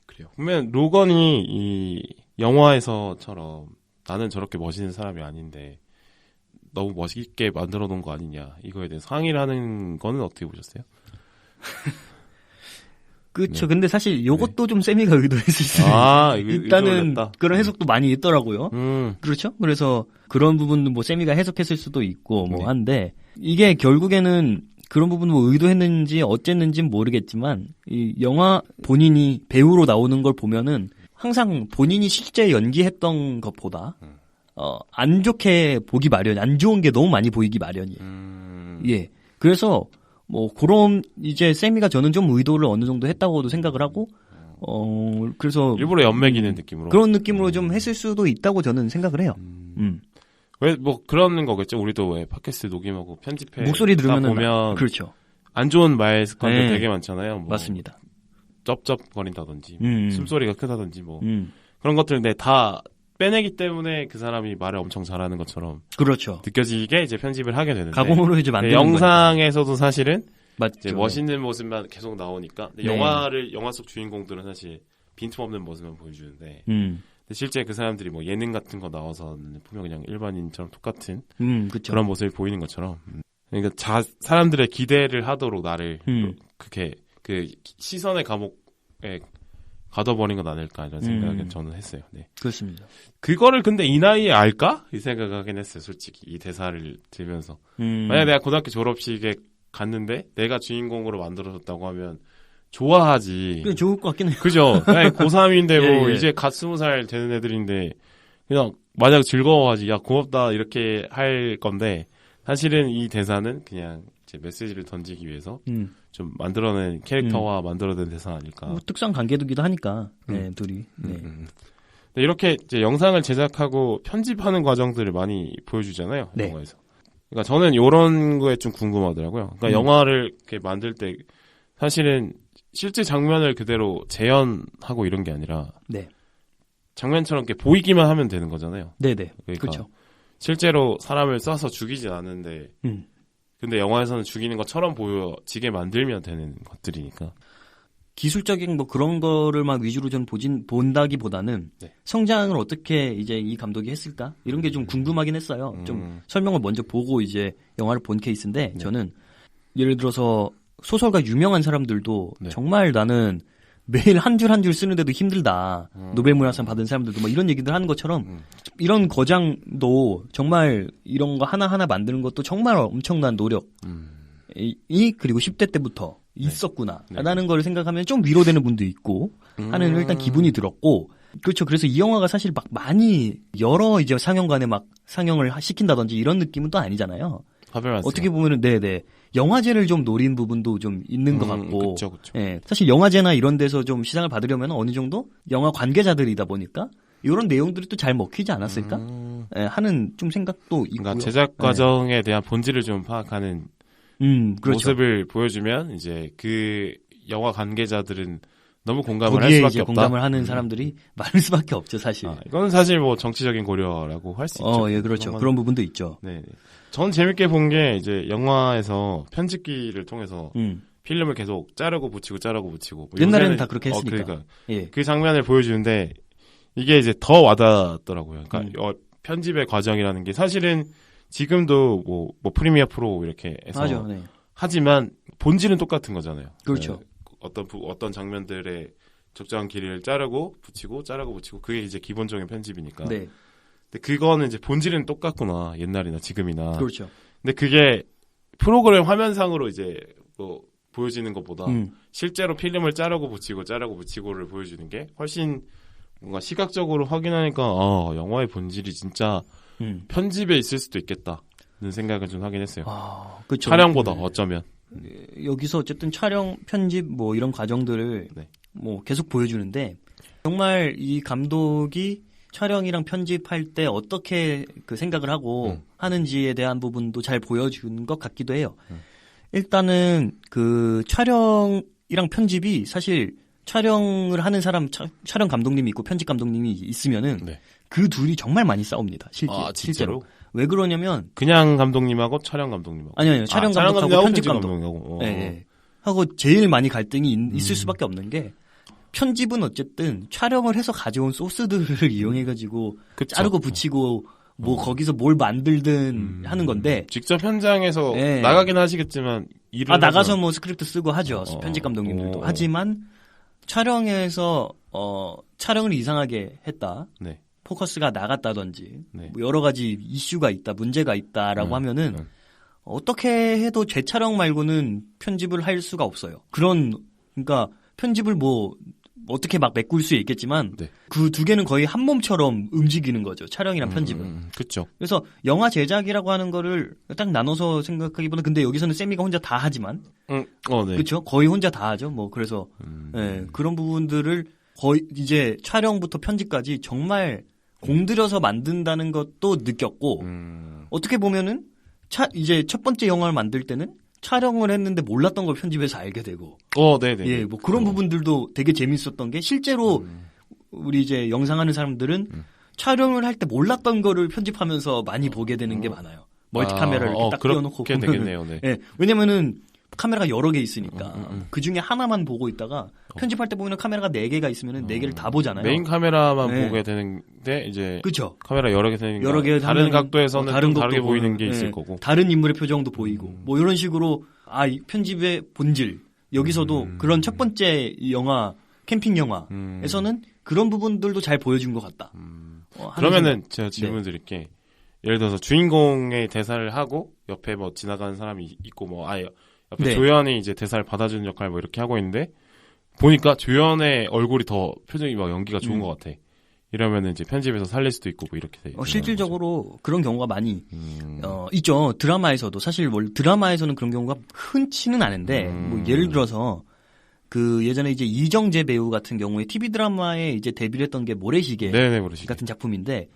그래요. 그러면 로건이 이 영화에서처럼 나는 저렇게 멋있는 사람이 아닌데 너무 멋있게 만들어 놓은 거 아니냐 이거에 대해서 항의를 하는 거는 어떻게 보셨어요? 그렇죠. 근데 사실 이것도 좀 세미가 의도했을 수 일단은 그런 해석도 많이 있더라고요. 그렇죠. 그래서 그런 부분도 뭐 세미가 해석했을 수도 있고 뭐 한데 이게 결국에는 그런 부분도 뭐 의도했는지 어쨌는지는 모르겠지만 이 영화 본인이 배우로 나오는 걸 보면은 항상 본인이 실제 연기했던 것보다 안 좋게 보기 마련, 안 좋은 게 너무 많이 보이기 마련이에요. 예. 그래서, 뭐, 그런, 이제, 세미가 저는 좀 의도를 어느 정도 했다고도 생각을 하고, 그래서. 일부러 연맥이는 느낌으로. 그런 느낌으로 좀 했을 수도 있다고 저는 생각을 해요. 왜, 뭐, 그런 거겠죠. 우리도 왜 팟캐스트 녹음하고 편집해. 목소리 들으면. 그렇죠. 안 좋은 말 습관들 되게 많잖아요. 뭐 맞습니다. 쩝쩝거린다든지, 숨소리가 크다든지, 뭐. 그런 것들, 다, 빼내기 때문에 그 사람이 말을 엄청 잘하는 것처럼 그렇죠. 느껴지게 이제 편집을 하게 되는데 가공으로 이제 만드는 영상에서도 거니까. 사실은 맞죠. 이제 멋있는 모습만 계속 나오니까 영화 속 주인공들은 사실 빈틈없는 모습만 보여주는데 근데 실제 그 사람들이 뭐 예능 같은 거 나와서는 분명 그냥 일반인처럼 똑같은 그런 모습이 보이는 것처럼 그러니까 사람들의 기대를 하도록 나를 그렇게 그 시선의 감옥에 가둬버린 건 아닐까 이런 생각을 저는 했어요. 네. 그렇습니다. 그거를 근데 이 나이에 알까? 이 생각을 하긴 했어요. 솔직히 이 대사를 들으면서 만약 내가 고등학교 졸업식에 갔는데 내가 주인공으로 만들어줬다고 하면 좋아하지. 그게 좋을 것 같긴 해요. 그죠? 고3인데 뭐 예. 이제 갓 20살 되는 애들인데 그냥 마냥 즐거워하지. 야 고맙다 이렇게 할 건데 사실은 이 대사는 그냥 이제 메시지를 던지기 위해서 좀 만들어낸 캐릭터와 만들어낸 대사 아닐까. 뭐 특성 관계이기도 하니까 네, 둘이. 네. 네, 이렇게 이제 영상을 제작하고 편집하는 과정들을 많이 보여주잖아요. 네. 영화에서. 그러니까 저는 이런 거에 좀 궁금하더라고요. 그러니까 영화를 이렇게 만들 때 사실은 실제 장면을 그대로 재현하고 이런 게 아니라 네. 장면처럼 이렇게 보이기만 하면 되는 거잖아요. 네네. 그러니까 그렇죠. 실제로 사람을 쏴서 죽이진 않는데 근데 영화에서는 죽이는 것처럼 보여지게 만들면 되는 것들이니까. 기술적인 뭐 그런 거를 막 위주로 좀 본다기보다는 네. 성장을 어떻게 이제 이 감독이 했을까? 이런 게 좀 궁금하긴 했어요. 좀 설명을 먼저 보고 이제 영화를 본 케이스인데 저는 예를 들어서 소설가 유명한 사람들도 정말 나는 매일 한 줄 한 줄 쓰는데도 힘들다. 노벨문학상 받은 사람들도 막 이런 얘기들 하는 것처럼 이런 거장도 정말 이런 거 하나하나 만드는 것도 정말 엄청난 노력. 그리고 10대 때부터 있었구나. 라는 걸 생각하면 좀 위로되는 분도 있고 하는 일단 기분이 들었고 그렇죠. 그래서 이 영화가 사실 막 많이 여러 이제 상영관에 막 상영을 시킨다든지 이런 느낌은 또 아니잖아요. 어떻게 보면은 네네. 영화제를 좀 노린 부분도 좀 있는 것 같고. 그쵸. 예, 사실 영화제나 이런 데서 좀 시장을 받으려면 어느 정도 영화 관계자들이다 보니까 이런 내용들이 또 잘 먹히지 않았을까? 예, 하는 좀 생각도 있고요. 그러니까 제작 과정에 대한 본질을 좀 파악하는 그렇죠. 모습을 보여주면 이제 그 영화 관계자들은 너무 공감을 할 수밖에 이제 없다. 공감을 하는 사람들이 많을 수밖에 없죠, 사실. 이건 사실 뭐 정치적인 고려라고 할 수 있죠. 예, 그렇죠. 그런 부분도 있죠. 네. 전 재밌게 본 게 이제 영화에서 편집기를 통해서 필름을 계속 자르고 붙이고. 뭐 옛날에는 다 그렇게 했으니까. 그러니까 예. 그 장면을 보여주는데 이게 이제 더 와닿더라고요. 그러니까 편집의 과정이라는 게 사실은 지금도 뭐 프리미어 프로 이렇게 해서 맞아, 네. 하지만 본질은 똑같은 거잖아요. 그렇죠. 어떤 장면들의 적절한 길이를 자르고 붙이고 그게 이제 기본적인 편집이니까. 네. 근데 그거는 이제 본질은 똑같구나. 옛날이나 지금이나. 그렇죠. 근데 그게 프로그램 화면상으로 이제 뭐 보여지는 것보다 실제로 필름을 자르고 붙이고를 보여주는 게 훨씬 뭔가 시각적으로 확인하니까 영화의 본질이 진짜 편집에 있을 수도 있겠다는 생각을 좀 하긴 했어요. 그렇죠. 촬영보다 어쩌면. 여기서 어쨌든 촬영, 편집 뭐 이런 과정들을 뭐 계속 보여주는데 정말 이 감독이 촬영이랑 편집할 때 어떻게 그 생각을 하고 하는지에 대한 부분도 잘 보여준 것 같기도 해요. 일단은 그 촬영이랑 편집이 사실 촬영을 하는 사람, 촬영 감독님이 있고 편집 감독님이 있으면은 그 둘이 정말 많이 싸웁니다. 실제로. 왜 그러냐면 그냥 감독님하고 촬영 감독님하고 아니요. 촬영 감독하고 편집 감독. 네. 하고 제일 많이 갈등이 있을 수밖에 없는 게 편집은 어쨌든 촬영을 해서 가져온 소스들을 이용해가지고 자르고 붙이고 뭐 거기서 뭘 만들든 하는 건데 직접 현장에서 나가긴 하시겠지만 일을 나가서 뭐 스크립트 쓰고 하죠. 편집 감독님들도. 하지만 촬영에서 촬영을 이상하게 했다. 포커스가 나갔다든지 뭐 여러 가지 이슈가 있다, 문제가 있다라고 하면은 어떻게 해도 재촬영 말고는 편집을 할 수가 없어요. 그러니까 편집을 뭐 어떻게 막 메꿀 수 있겠지만 그 두 개는 거의 한 몸처럼 움직이는 거죠. 촬영이랑 편집은. 그렇죠. 그래서 영화 제작이라고 하는 거를 딱 나눠서 생각하기보다 근데 여기서는 세미가 혼자 다 하지만 그렇죠. 거의 혼자 다 하죠. 뭐 그래서 그런 부분들을 거의 이제 촬영부터 편집까지 정말 공들여서 만든다는 것도 느꼈고 어떻게 보면은 이제 첫 번째 영화를 만들 때는 촬영을 했는데 몰랐던 걸 편집해서 알게 되고. 네네. 예, 뭐 그런 부분들도 되게 재밌었던 게 실제로 우리 이제 영상하는 사람들은 촬영을 할 때 몰랐던 거를 편집하면서 많이 보게 되는 게 많아요. 멀티 카메라를 이렇게 딱 띄워놓고 보면. 되겠네요. 예, 왜냐면은 카메라가 여러 개 있으니까 그 중에 하나만 보고 있다가 편집할 때 보면 카메라가 4개가 있으면은 4개를 다 보잖아요. 메인 카메라만 보게 되는데 이제 그쵸? 카메라 여러 개 되니까 여러 개 다른 각도에서는 좀 다르게 보이는 게 있을 거고 다른 인물의 표정도 보이고 뭐 이런 식으로 이 편집의 본질 여기서도 그런 첫 번째 영화 캠핑 영화에서는 그런 부분들도 잘 보여준 것 같다. 그러면은 제가 질문 드릴게. 예를 들어서 주인공의 대사를 하고 옆에 뭐 지나가는 사람이 있고 뭐 아예 옆에 조연이 이제 대사를 받아주는 역할 뭐 이렇게 하고 있는데 보니까 조연의 얼굴이 더 표정이 막 연기가 좋은 것 같아. 이러면은 이제 편집에서 살릴 수도 있고 뭐 이렇게 돼. 실질적으로 거죠. 그런 경우가 많이 있죠. 드라마에서도 사실 드라마에서는 그런 경우가 흔치는 않은데 뭐 예를 들어서 그 예전에 이제 이정재 배우 같은 경우에 TV 드라마에 이제 데뷔를 했던 게 모래시계 같은 작품인데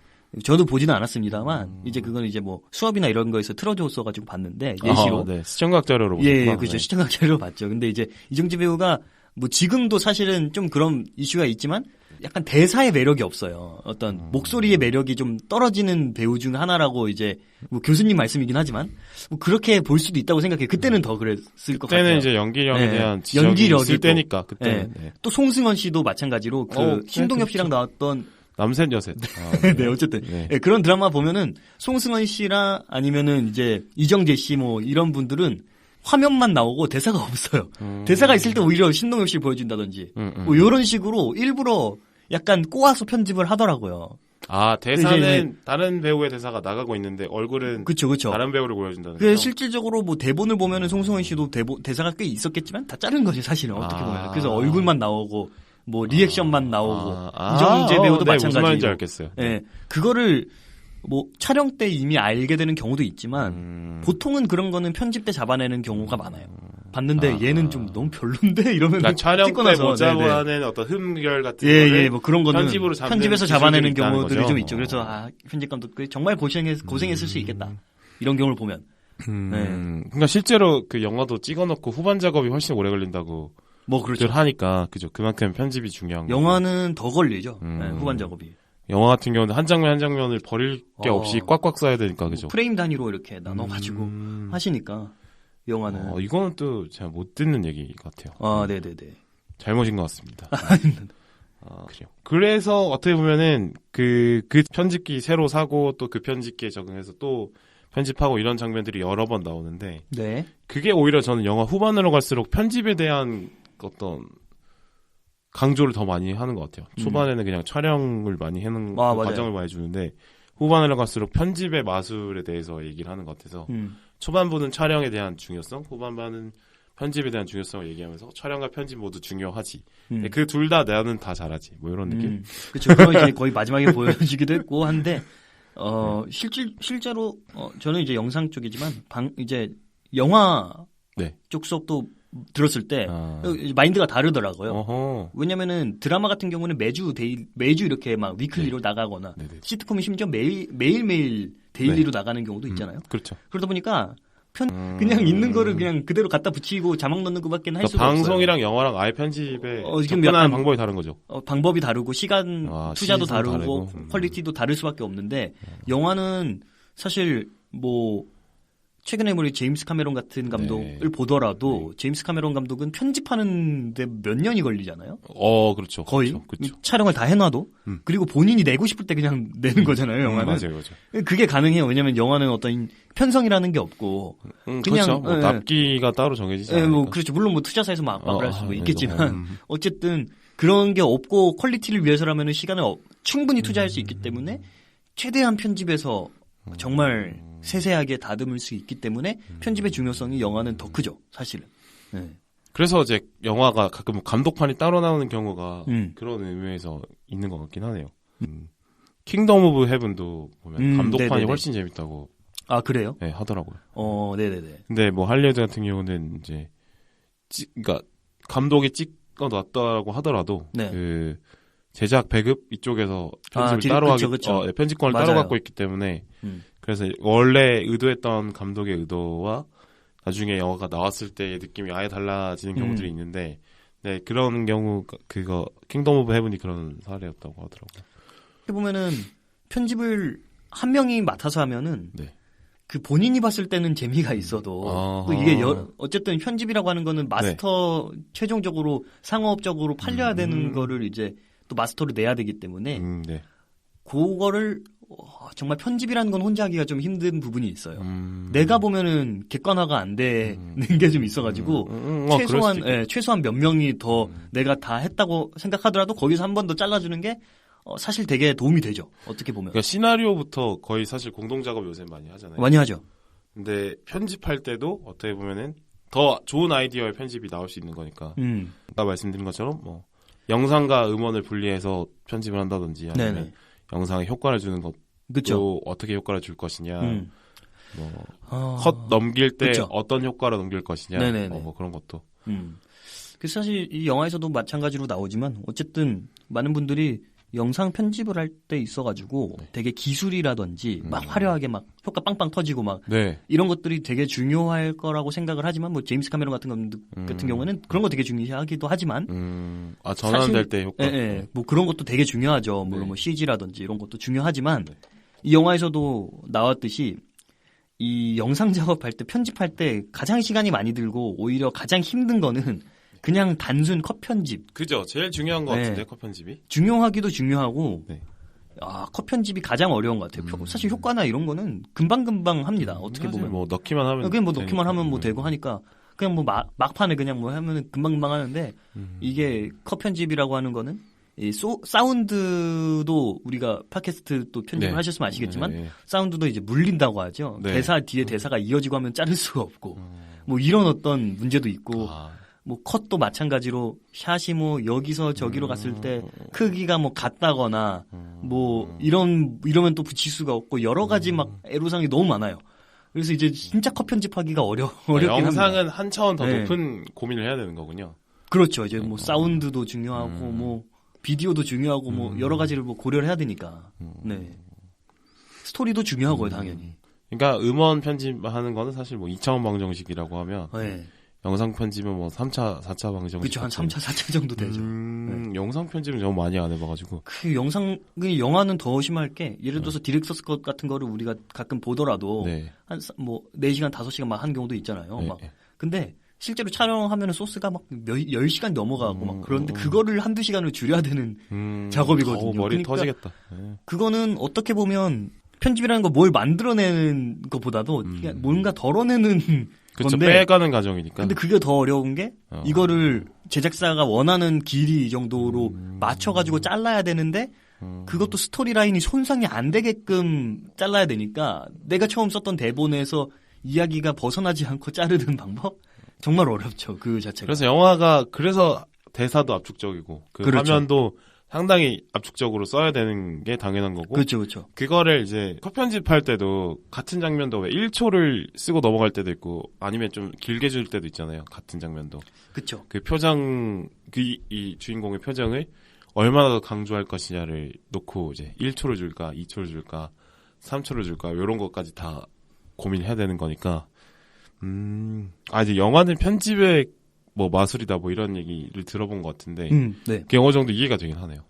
저도 보지는 않았습니다만 이제 그건 이제 뭐 수업이나 이런 거에서 틀어줬어가지고 봤는데 예시로 시청각 자료로 보셨구나. 그렇죠. 시청각 자료로 봤죠. 근데 이제 이정재 배우가 뭐 지금도 사실은 좀 그런 이슈가 있지만 약간 대사의 매력이 없어요. 어떤 목소리의 매력이 좀 떨어지는 배우 중 하나라고 이제 뭐 교수님 말씀이긴 하지만 뭐 그렇게 볼 수도 있다고 생각해요. 그때는 더 그랬을 것 같아요. 그때는 이제 연기력에 대한 지적이 있을 때니까 그때. 또 송승헌 씨도 마찬가지로 그 신동엽 씨랑 나왔던 남셋 여셋. 네, 어쨌든 그런 드라마 보면은 송승헌 씨랑 아니면은 이제 이정재 씨 뭐 이런 분들은 화면만 나오고 대사가 없어요. 대사가 있을 때 오히려 신동엽 씨를 보여준다든지 뭐 이런 식으로 일부러 약간 꼬아서 편집을 하더라고요. 아, 대사는 다른 배우의 대사가 나가고 있는데 얼굴은 그쵸. 다른 배우를 보여준다는 거죠. 실질적으로 뭐 대본을 보면은 송승헌 씨도 대사가 꽤 있었겠지만 다 자른 거죠, 사실은. 어떻게 보면. 그래서 얼굴만 나오고 뭐 리액션만 나오고 이정재 배우도 마찬가지로. 무슨 말인지 알겠어요. 네. 그거를 뭐 촬영 때 이미 알게 되는 경우도 있지만 보통은 그런 거는 편집 때 잡아내는 경우가 많아요. 봤는데 얘는 좀 너무 별론데 이러면 그러니까 촬영 때 못 잡아내는 어떤 흠결 같은 거를 뭐 그런 거는 편집에서 잡아내는 경우들이 거죠? 좀 있죠. 그래서 편집 감독들이 정말 고생했을 수 있겠다. 이런 경우를 보면. 그러니까 실제로 그 영화도 찍어놓고 후반 작업이 훨씬 오래 걸린다고. 뭐 그렇죠. 하니까 그죠. 그만큼 편집이 중요한 거죠. 영화는 더 걸리죠. 후반 작업이. 영화 같은 경우는 한 장면 한 장면을 버릴 게 없이 꽉꽉 써야 되니까 그죠. 프레임 단위로 이렇게 나눠가지고 하시니까 영화는. 이거는 또 제가 못 듣는 얘기 같아요. 네네네. 잘못인 것 같습니다. 그래요. 그래서 어떻게 보면은 그 편집기 새로 사고 또 그 편집기에 적응해서 또 편집하고 이런 장면들이 여러 번 나오는데 그게 오히려 저는 영화 후반으로 갈수록 편집에 대한 어떤 강조를 더 많이 하는 것 같아요. 초반에는 그냥 촬영을 많이 해놓은 과정을 많이 주는데 후반으로 갈수록 편집의 마술에 대해서 얘기를 하는 것 같아서 초반부는 촬영에 대한 중요성, 후반부는 편집에 대한 중요성을 얘기하면서 촬영과 편집 모두 중요하지. 그 둘 다 나는 다 잘하지. 뭐 이런 느낌. 그렇죠. 그거 이제 거의 마지막에 보여주기도 했고 한데 실제로 저는 이제 영상 쪽이지만 이제 영화 쪽 수업도 들었을 때 마인드가 다르더라고요. 어허. 왜냐면은 드라마 같은 경우는 매주 이렇게 막 위클리로 나가거나 시트콤이 심지어 매일 데일리로 나가는 경우도 있잖아요. 그렇죠. 그러다 보니까 그냥 있는 거를 그냥 그대로 갖다 붙이고 자막 넣는 것밖에 할 수가 방송이랑 없어요. 영화랑 아예 편집에 접근하는 방법이 다른 거죠. 방법이 다르고 시간 투자도 다르고 퀄리티도 다를 수밖에 없는데 영화는 사실 뭐 최근에 우리 제임스 카메론 같은 감독을 보더라도 제임스 카메론 감독은 편집하는데 몇 년이 걸리잖아요. 그렇죠. 거의 그렇죠. 촬영을 다 해놔도 그리고 본인이 내고 싶을 때 그냥 내는 거잖아요. 영화는. 맞아요. 그게 가능해요. 왜냐하면 영화는 어떤 편성이라는 게 없고 그냥 그렇죠. 뭐 납기가 따로 정해지지 않으니까. 뭐 그렇죠. 물론 뭐 투자사에서 막 압박을 할 수도 있겠지만 어쨌든 그런 게 없고 퀄리티를 위해서라면 시간을 충분히 투자할 수 있기 때문에 최대한 편집에서 정말 세세하게 다듬을 수 있기 때문에 편집의 중요성이 영화는 더 크죠, 사실은. 그래서 이제 영화가 가끔 감독판이 따로 나오는 경우가 그런 의미에서 있는 것 같긴 하네요. 킹덤 오브 헤븐도 보면 감독판이 훨씬 재밌다고. 그래요? 네, 하더라고요. 네네네. 근데 뭐 할리우드 같은 경우는 이제 그러니까 감독이 찍어놨다고 하더라도 그 제작 배급 이쪽에서 편집을 따로 하기, 편집권을 따로 갖고 있기 때문에 그래서 원래 의도했던 감독의 의도와 나중에 영화가 나왔을 때의 느낌이 아예 달라지는 경우들이 있는데, 그런 경우 그거 킹덤 오브 헤븐이 그런 사례였다고 하더라고요. 보면은 편집을 한 명이 맡아서 하면은 그 본인이 봤을 때는 재미가 있어도 또 이게 어쨌든 편집이라고 하는 거는 마스터 최종적으로 상업적으로 팔려야 되는 거를 이제 또 마스터로 내야 되기 때문에 그거를 정말 편집이라는 건 혼자 하기가 좀 힘든 부분이 있어요. 내가 보면은 객관화가 안 되는 게 좀 있어가지고 최소한 몇 명이 더 내가 다 했다고 생각하더라도 거기서 한 번 더 잘라주는 게 사실 되게 도움이 되죠. 어떻게 보면. 그러니까 시나리오부터 거의 사실 공동 작업 요새 많이 하잖아요. 많이 하죠. 근데 편집할 때도 어떻게 보면은 더 좋은 아이디어의 편집이 나올 수 있는 거니까. 아까 말씀드린 것처럼 뭐 영상과 음원을 분리해서 편집을 한다든지 아니면 네네. 영상에 효과를 주는 것도 그쵸. 어떻게 효과를 줄 것이냐. 컷 넘길 때 그쵸. 어떤 효과로 넘길 것이냐. 뭐 그런 것도. 그래서 사실 이 영화에서도 마찬가지로 나오지만 어쨌든 많은 분들이 영상 편집을 할 때 있어가지고 되게 기술이라든지 막 화려하게 막 효과 빵빵 터지고 막 이런 것들이 되게 중요할 거라고 생각을 하지만 뭐 제임스 카메론 같은 경우에는 그런 거 되게 중요하기도 하지만 전환될 때 효과 뭐 그런 것도 되게 중요하죠. 물론 뭐 CG라든지 이런 것도 중요하지만 이 영화에서도 나왔듯이 이 영상 작업할 때 편집할 때 가장 시간이 많이 들고 오히려 가장 힘든 거는 그냥 단순 컷 편집. 그죠. 제일 중요한 것 같은데 컷 편집이. 중요하기도 중요하고 컷 편집이 가장 어려운 것 같아요. 사실 효과나 이런 거는 금방금방 합니다. 어떻게 보면. 뭐 넣기만 하면. 그냥 뭐 넣기만 하면 뭐 되고 하니까 그냥 뭐 막판에 그냥 뭐 하면 금방금방 하는데 이게 컷 편집이라고 하는 거는 이 사운드도 우리가 팟캐스트 또 편집을 하셨으면 아시겠지만 사운드도 이제 물린다고 하죠. 대사 뒤에 대사가 이어지고 하면 자를 수가 없고 뭐 이런 어떤 문제도 있고 뭐 컷도 마찬가지로 샷이 뭐 여기서 저기로 갔을 때 크기가 뭐 같다거나 뭐 이러면 또 붙일 수가 없고 여러 가지 막 애로사항이 너무 많아요. 그래서 이제 진짜 컷 편집하기가 어렵긴 합니다. 영상은 한 차원 더 높은 고민을 해야 되는 거군요. 그렇죠. 이제 뭐 사운드도 중요하고 뭐 비디오도 중요하고 뭐 여러 가지를 뭐 고려를 해야 되니까. 스토리도 중요하고요, 당연히. 그러니까 음원 편집하는 거는 사실 뭐 2차원 방정식이라고 하면 영상 편집은 뭐 3차, 4차 방정식. 그렇죠. 한 3차, 4차 정도 되죠. 영상 편집은 너무 많이 안 해봐가지고. 영화는 더 심할 게, 예를 들어서 디렉터스 컷 같은 거를 우리가 가끔 보더라도, 한, 뭐, 4시간, 5시간 막 한 경우도 있잖아요. 근데, 실제로 촬영하면은 소스가 막 10시간 넘어가고 막 그런데 그거를 1-2시간을 줄여야 되는 작업이거든요. 머리 그러니까 터지겠다. 그거는 어떻게 보면 편집이라는 거 뭘 만들어내는 것보다도 그냥 뭔가 덜어내는 그쵸, 빼가는 과정이니까. 근데 그게 더 어려운 게 이거를 제작사가 원하는 길이 이 정도로 맞춰가지고 잘라야 되는데 그것도 스토리라인이 손상이 안 되게끔 잘라야 되니까 내가 처음 썼던 대본에서 이야기가 벗어나지 않고 자르는 방법? 정말 어렵죠, 그 자체가. 그래서 영화가, 그래서 대사도 압축적이고, 그렇죠. 화면도 상당히 압축적으로 써야 되는 게 당연한 거고. 그렇죠, 그렇죠. 그거를 이제 컷 편집할 때도 같은 장면도 왜 1초를 쓰고 넘어갈 때도 있고, 아니면 좀 길게 줄 때도 있잖아요, 같은 장면도. 그렇죠. 그 표정, 이 주인공의 표정을 얼마나 더 강조할 것이냐를 놓고 이제 1초를 줄까, 2초를 줄까, 3초를 줄까, 이런 것까지 다 고민해야 되는 거니까. 이제 영화는 편집의 뭐 마술이다 뭐 이런 얘기를 들어본 것 같은데 그게 어느 정도 이해가 되긴 하네요.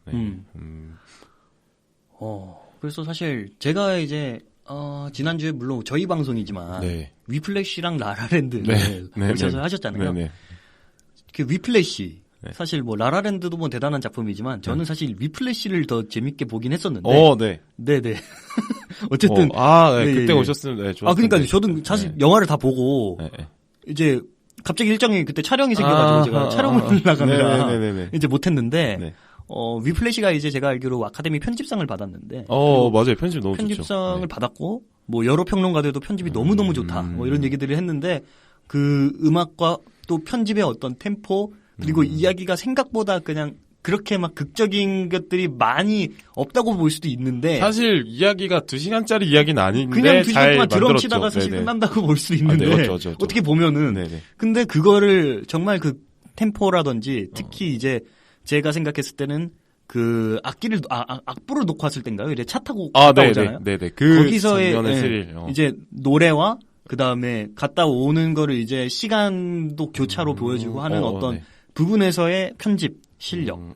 그래서 사실 제가 이제 지난주에 물론 저희 방송이지만 위플래시랑 라라랜드를 오셔서 하셨잖아요. 그 위플래시 사실 뭐 라라랜드도 뭐 대단한 작품이지만 저는 사실 위플래시를 더 재밌게 보긴 했었는데. 네네. 어쨌든 그때 오셨으면 좋았을 텐데. 그러니까 저도 사실 영화를 다 보고 이제 갑자기 일정이 그때 촬영이 생겨가지고 제가 촬영을 나가느라 이제 못했는데 위플래시가 이제 제가 알기로 아카데미 편집상을 받았는데 맞아요. 편집 너무 좋죠. 편집상을 받았고 뭐 여러 평론가들도 편집이 너무너무 좋다 뭐 이런 얘기들을 했는데 그 음악과 또 편집의 어떤 템포 그리고 이야기가 생각보다 그냥 그렇게 막 극적인 것들이 많이 없다고 볼 수도 있는데 사실 이야기가 2시간짜리 이야기는 아닌데 그냥 2시간 동안 드럼 치다가 사실 끝난다고 볼 수도 있는데 맞죠. 어떻게 보면은 근데 그거를 정말 그 템포라든지 특히 이제 제가 생각했을 때는 그 악기를 악보를 놓고 왔을 때인가요? 이제 차 타고 갔다 오잖아요. 그 거기서의 이제 노래와 그 다음에 갔다 오는 거를 이제 시간도 교차로 보여주고 하는 어떤 부분에서의 편집 실력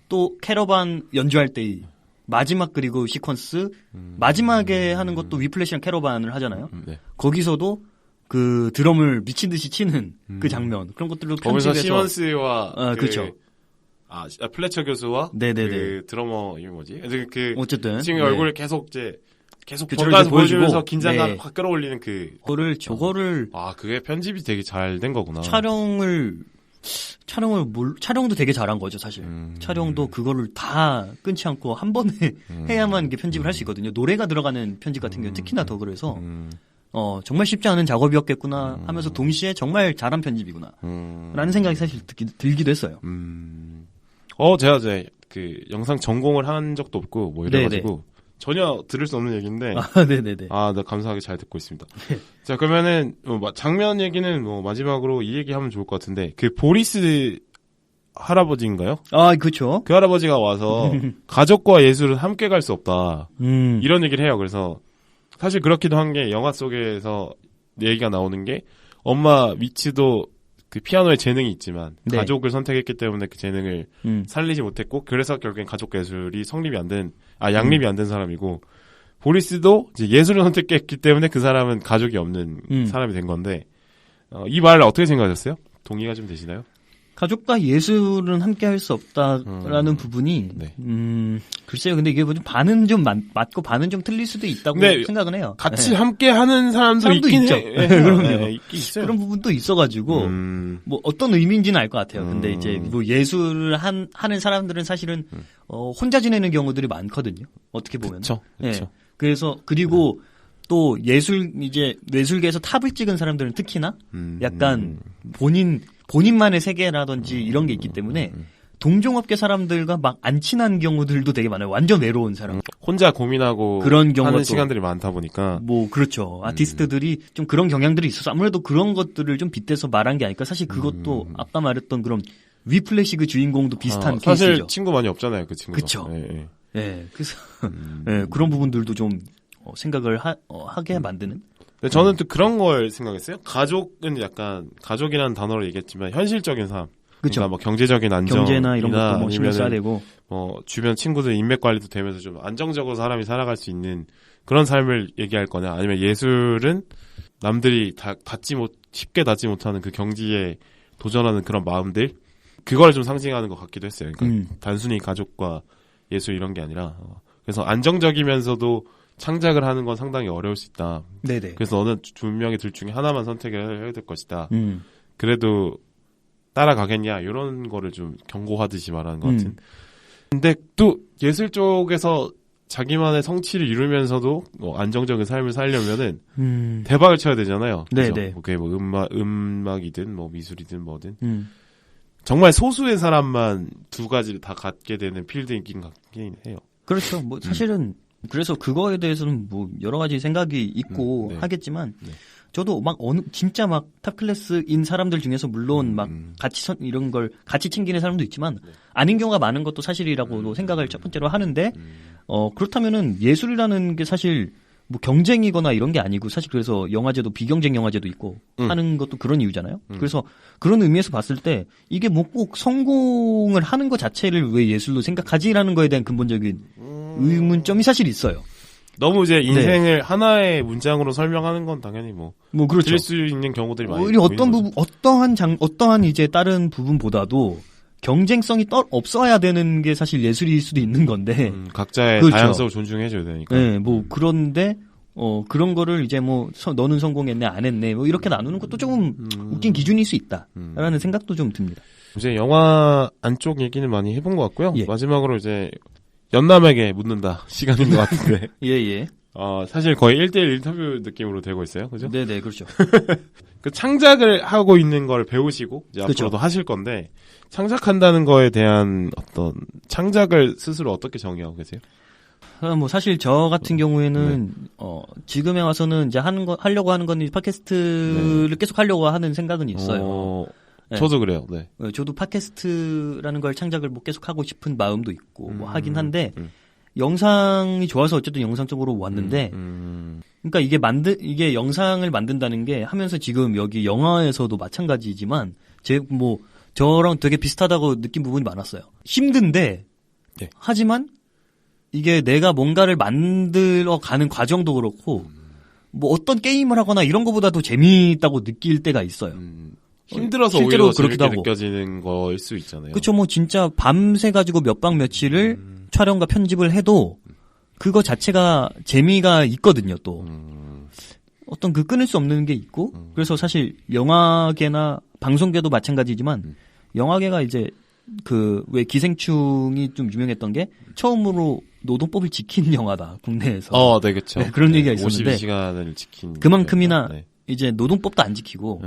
또 캐러반 연주할 때의 마지막 그리고 시퀀스 마지막에 하는 것도 위플래시랑 캐러반을 하잖아요. 거기서도 그 드럼을 미친 듯이 치는 그 장면 그런 것들로 거기서 시먼스와 그렇죠. 플래처 교수와 네네네. 그 드러머 이게 뭐지? 어쨌든 지금 얼굴을 계속 보여주면서 긴장감 확 끌어올리는 저거를 그게 편집이 되게 잘 된 거구나. 촬영도 되게 잘한 거죠, 사실. 촬영도 그거를 다 끊지 않고 한 번에 해야만 이게 편집을 할 수 있거든요. 노래가 들어가는 편집 같은 경우는 특히나 더 그래서 정말 쉽지 않은 작업이었겠구나 하면서 동시에 정말 잘한 편집이구나 라는 생각이 사실 들기도 했어요. 제가 이제 그 영상 전공을 한 적도 없고 뭐 이래가지고 전혀 들을 수 없는 얘기인데. 네네네. 나 감사하게 잘 듣고 있습니다. 자, 그러면은, 장면 얘기는 마지막으로 이 얘기 하면 좋을 것 같은데, 그 보리스 할아버지인가요? 그쵸. 그 할아버지가 와서 가족과 예술은 함께 갈 수 없다. 이런 얘기를 해요. 그래서 사실 그렇기도 한 게 영화 속에서 얘기가 나오는 게 엄마 미츠도 그 피아노에 재능이 있지만 가족을 선택했기 때문에 그 재능을 살리지 못했고 그래서 결국엔 가족 예술이 양립이 안 된 사람이고 보리스도 이제 예술을 선택했기 때문에 그 사람은 가족이 없는 사람이 된 건데 이 말을 어떻게 생각하셨어요? 동의가 좀 되시나요? 가족과 예술은 함께 할 수 없다라는 부분이 글쎄요. 근데 이게 좀 반은 좀 맞고 반은 좀 틀릴 수도 있다고 생각은 해요. 같이 함께 하는 사람도 있긴 있죠. 그럼요. 있긴 있어요. 그런 부분도 있어가지고 뭐 어떤 의미인지는 알 것 같아요. 근데 이제 뭐 예술을 하는 사람들은 사실은 혼자 지내는 경우들이 많거든요. 어떻게 보면. 그렇죠. 그래서 그리고 또 예술계에서 탑을 찍은 사람들은 특히나 약간 본인만의 세계라든지 이런 게 있기 때문에 동종업계 사람들과 막 안 친한 경우들도 되게 많아요. 완전 외로운 사람. 혼자 고민하고 그런 하는 시간들이 많다 보니까. 그렇죠. 아티스트들이 좀 그런 경향들이 있어서 아무래도 그런 것들을 좀 빗대서 말한 게 아닐까. 사실 그것도 아까 말했던 그런 위플래시 그 주인공도 비슷한 케이스죠. 사실 친구 많이 없잖아요. 그 친구가. 그렇죠. 그래서 그런 부분들도 좀 생각을 하게 만드는. 근데 저는 또 그런 걸 생각했어요. 가족은 약간 가족이라는 단어로 얘기했지만 현실적인 삶. 그렇죠. 그러니까 뭐 경제적인 안정이나 경제나 이런 것도 뭐 신경 써야 되고 주변 친구들 인맥 관리도 되면서 좀 안정적으로 사람이 살아갈 수 있는 그런 삶을 얘기할 거냐 아니면 예술은 남들이 쉽게 닿지 못하는 그 경지에 도전하는 그런 마음들 그걸 좀 상징하는 것 같기도 했어요. 그러니까 단순히 가족과 예술 이런 게 아니라 그래서 안정적이면서도 창작을 하는 건 상당히 어려울 수 있다. 네네. 그래서 너는 분명히 둘 중에 하나만 선택을 해야 될 것이다. 그래도 따라가겠냐 이런 거를 좀 경고하듯이 말하는 것 같은. 근데 또 예술 쪽에서 자기만의 성취를 이루면서도 안정적인 삶을 살려면은 대박을 쳐야 되잖아요. 네네. 그게 뭐 음악이든 뭐 미술이든 뭐든 정말 소수의 사람만 두 가지를 다 갖게 되는 필드이긴 같긴 해요. 그렇죠. 뭐 사실은 그래서 그거에 대해서는 뭐 여러 가지 생각이 있고 하겠지만 저도 막 진짜 막 탑클래스인 사람들 중에서 물론 막 이런 걸 같이 챙기는 사람도 있지만 아닌 경우가 많은 것도 사실이라고도 생각을 첫 번째로 하는데 그렇다면은 예술이라는 게 사실 뭐 경쟁이거나 이런 게 아니고 사실 그래서 영화제도 비경쟁 영화제도 있고 하는 것도 그런 이유잖아요. 그래서 그런 의미에서 봤을 때 이게 뭐 꼭 성공을 하는 것 자체를 왜 예술로 생각하지라는 거에 대한 근본적인 의문점이 사실 있어요. 너무 이제 인생을 하나의 문장으로 설명하는 건 당연히 그렇죠. 들릴 수 있는 경우들이 많이 오히려 어떠한 이제 다른 부분보다도 경쟁성이 없어야 되는 게 사실 예술일 수도 있는 건데 각자의 그렇죠. 다양성을 존중해줘야 되니까. 그런데 그런 거를 이제 너는 성공했네 안 했네 이렇게 나누는 것도 조금 웃긴 기준일 수 있다라는 생각도 좀 듭니다. 이제 영화 안쪽 얘기는 많이 해본 것 같고요. 마지막으로 이제 연남에게 묻는다 시간인 것 같은데. 예. 사실 거의 1대1 인터뷰 느낌으로 되고 있어요. 그죠? 네네, 그렇죠. 그 창작을 하고 있는 걸 배우시고, 이제 그렇죠. 앞으로도 하실 건데, 창작한다는 거에 대한 어떤 창작을 스스로 어떻게 정의하고 계세요? 사실 저 같은 경우에는, 지금에 와서는 이제 하려고 하는 건 팟캐스트를 계속 하려고 하는 생각은 있어요. 저도 그래요. 네. 저도 팟캐스트라는 걸 창작을 계속 하고 싶은 마음도 있고 하긴 한데 영상이 좋아서 어쨌든 영상 쪽으로 왔는데 그러니까 이게 영상을 만든다는 게 하면서 지금 여기 영화에서도 마찬가지지만 저랑 되게 비슷하다고 느낀 부분이 많았어요. 힘든데 하지만 이게 내가 뭔가를 만들어 가는 과정도 그렇고 뭐 어떤 게임을 하거나 이런 거보다도 재미있다고 느낄 때가 있어요. 힘들어서 오히려 재밌게 하고. 느껴지는 거일 수 있잖아요. 그렇죠. 뭐 진짜 밤새 가지고 몇 박 며칠을 촬영과 편집을 해도 그거 자체가 재미가 있거든요. 또 어떤 그 끊을 수 없는 게 있고 그래서 사실 영화계나 방송계도 마찬가지지만 영화계가 이제 그 왜 기생충이 좀 유명했던 게 처음으로 노동법을 지킨 영화다 국내에서. 네, 그렇죠. 네, 그런 얘기가 있었는데 52시간을 지킨 그만큼이나 이제 노동법도 안 지키고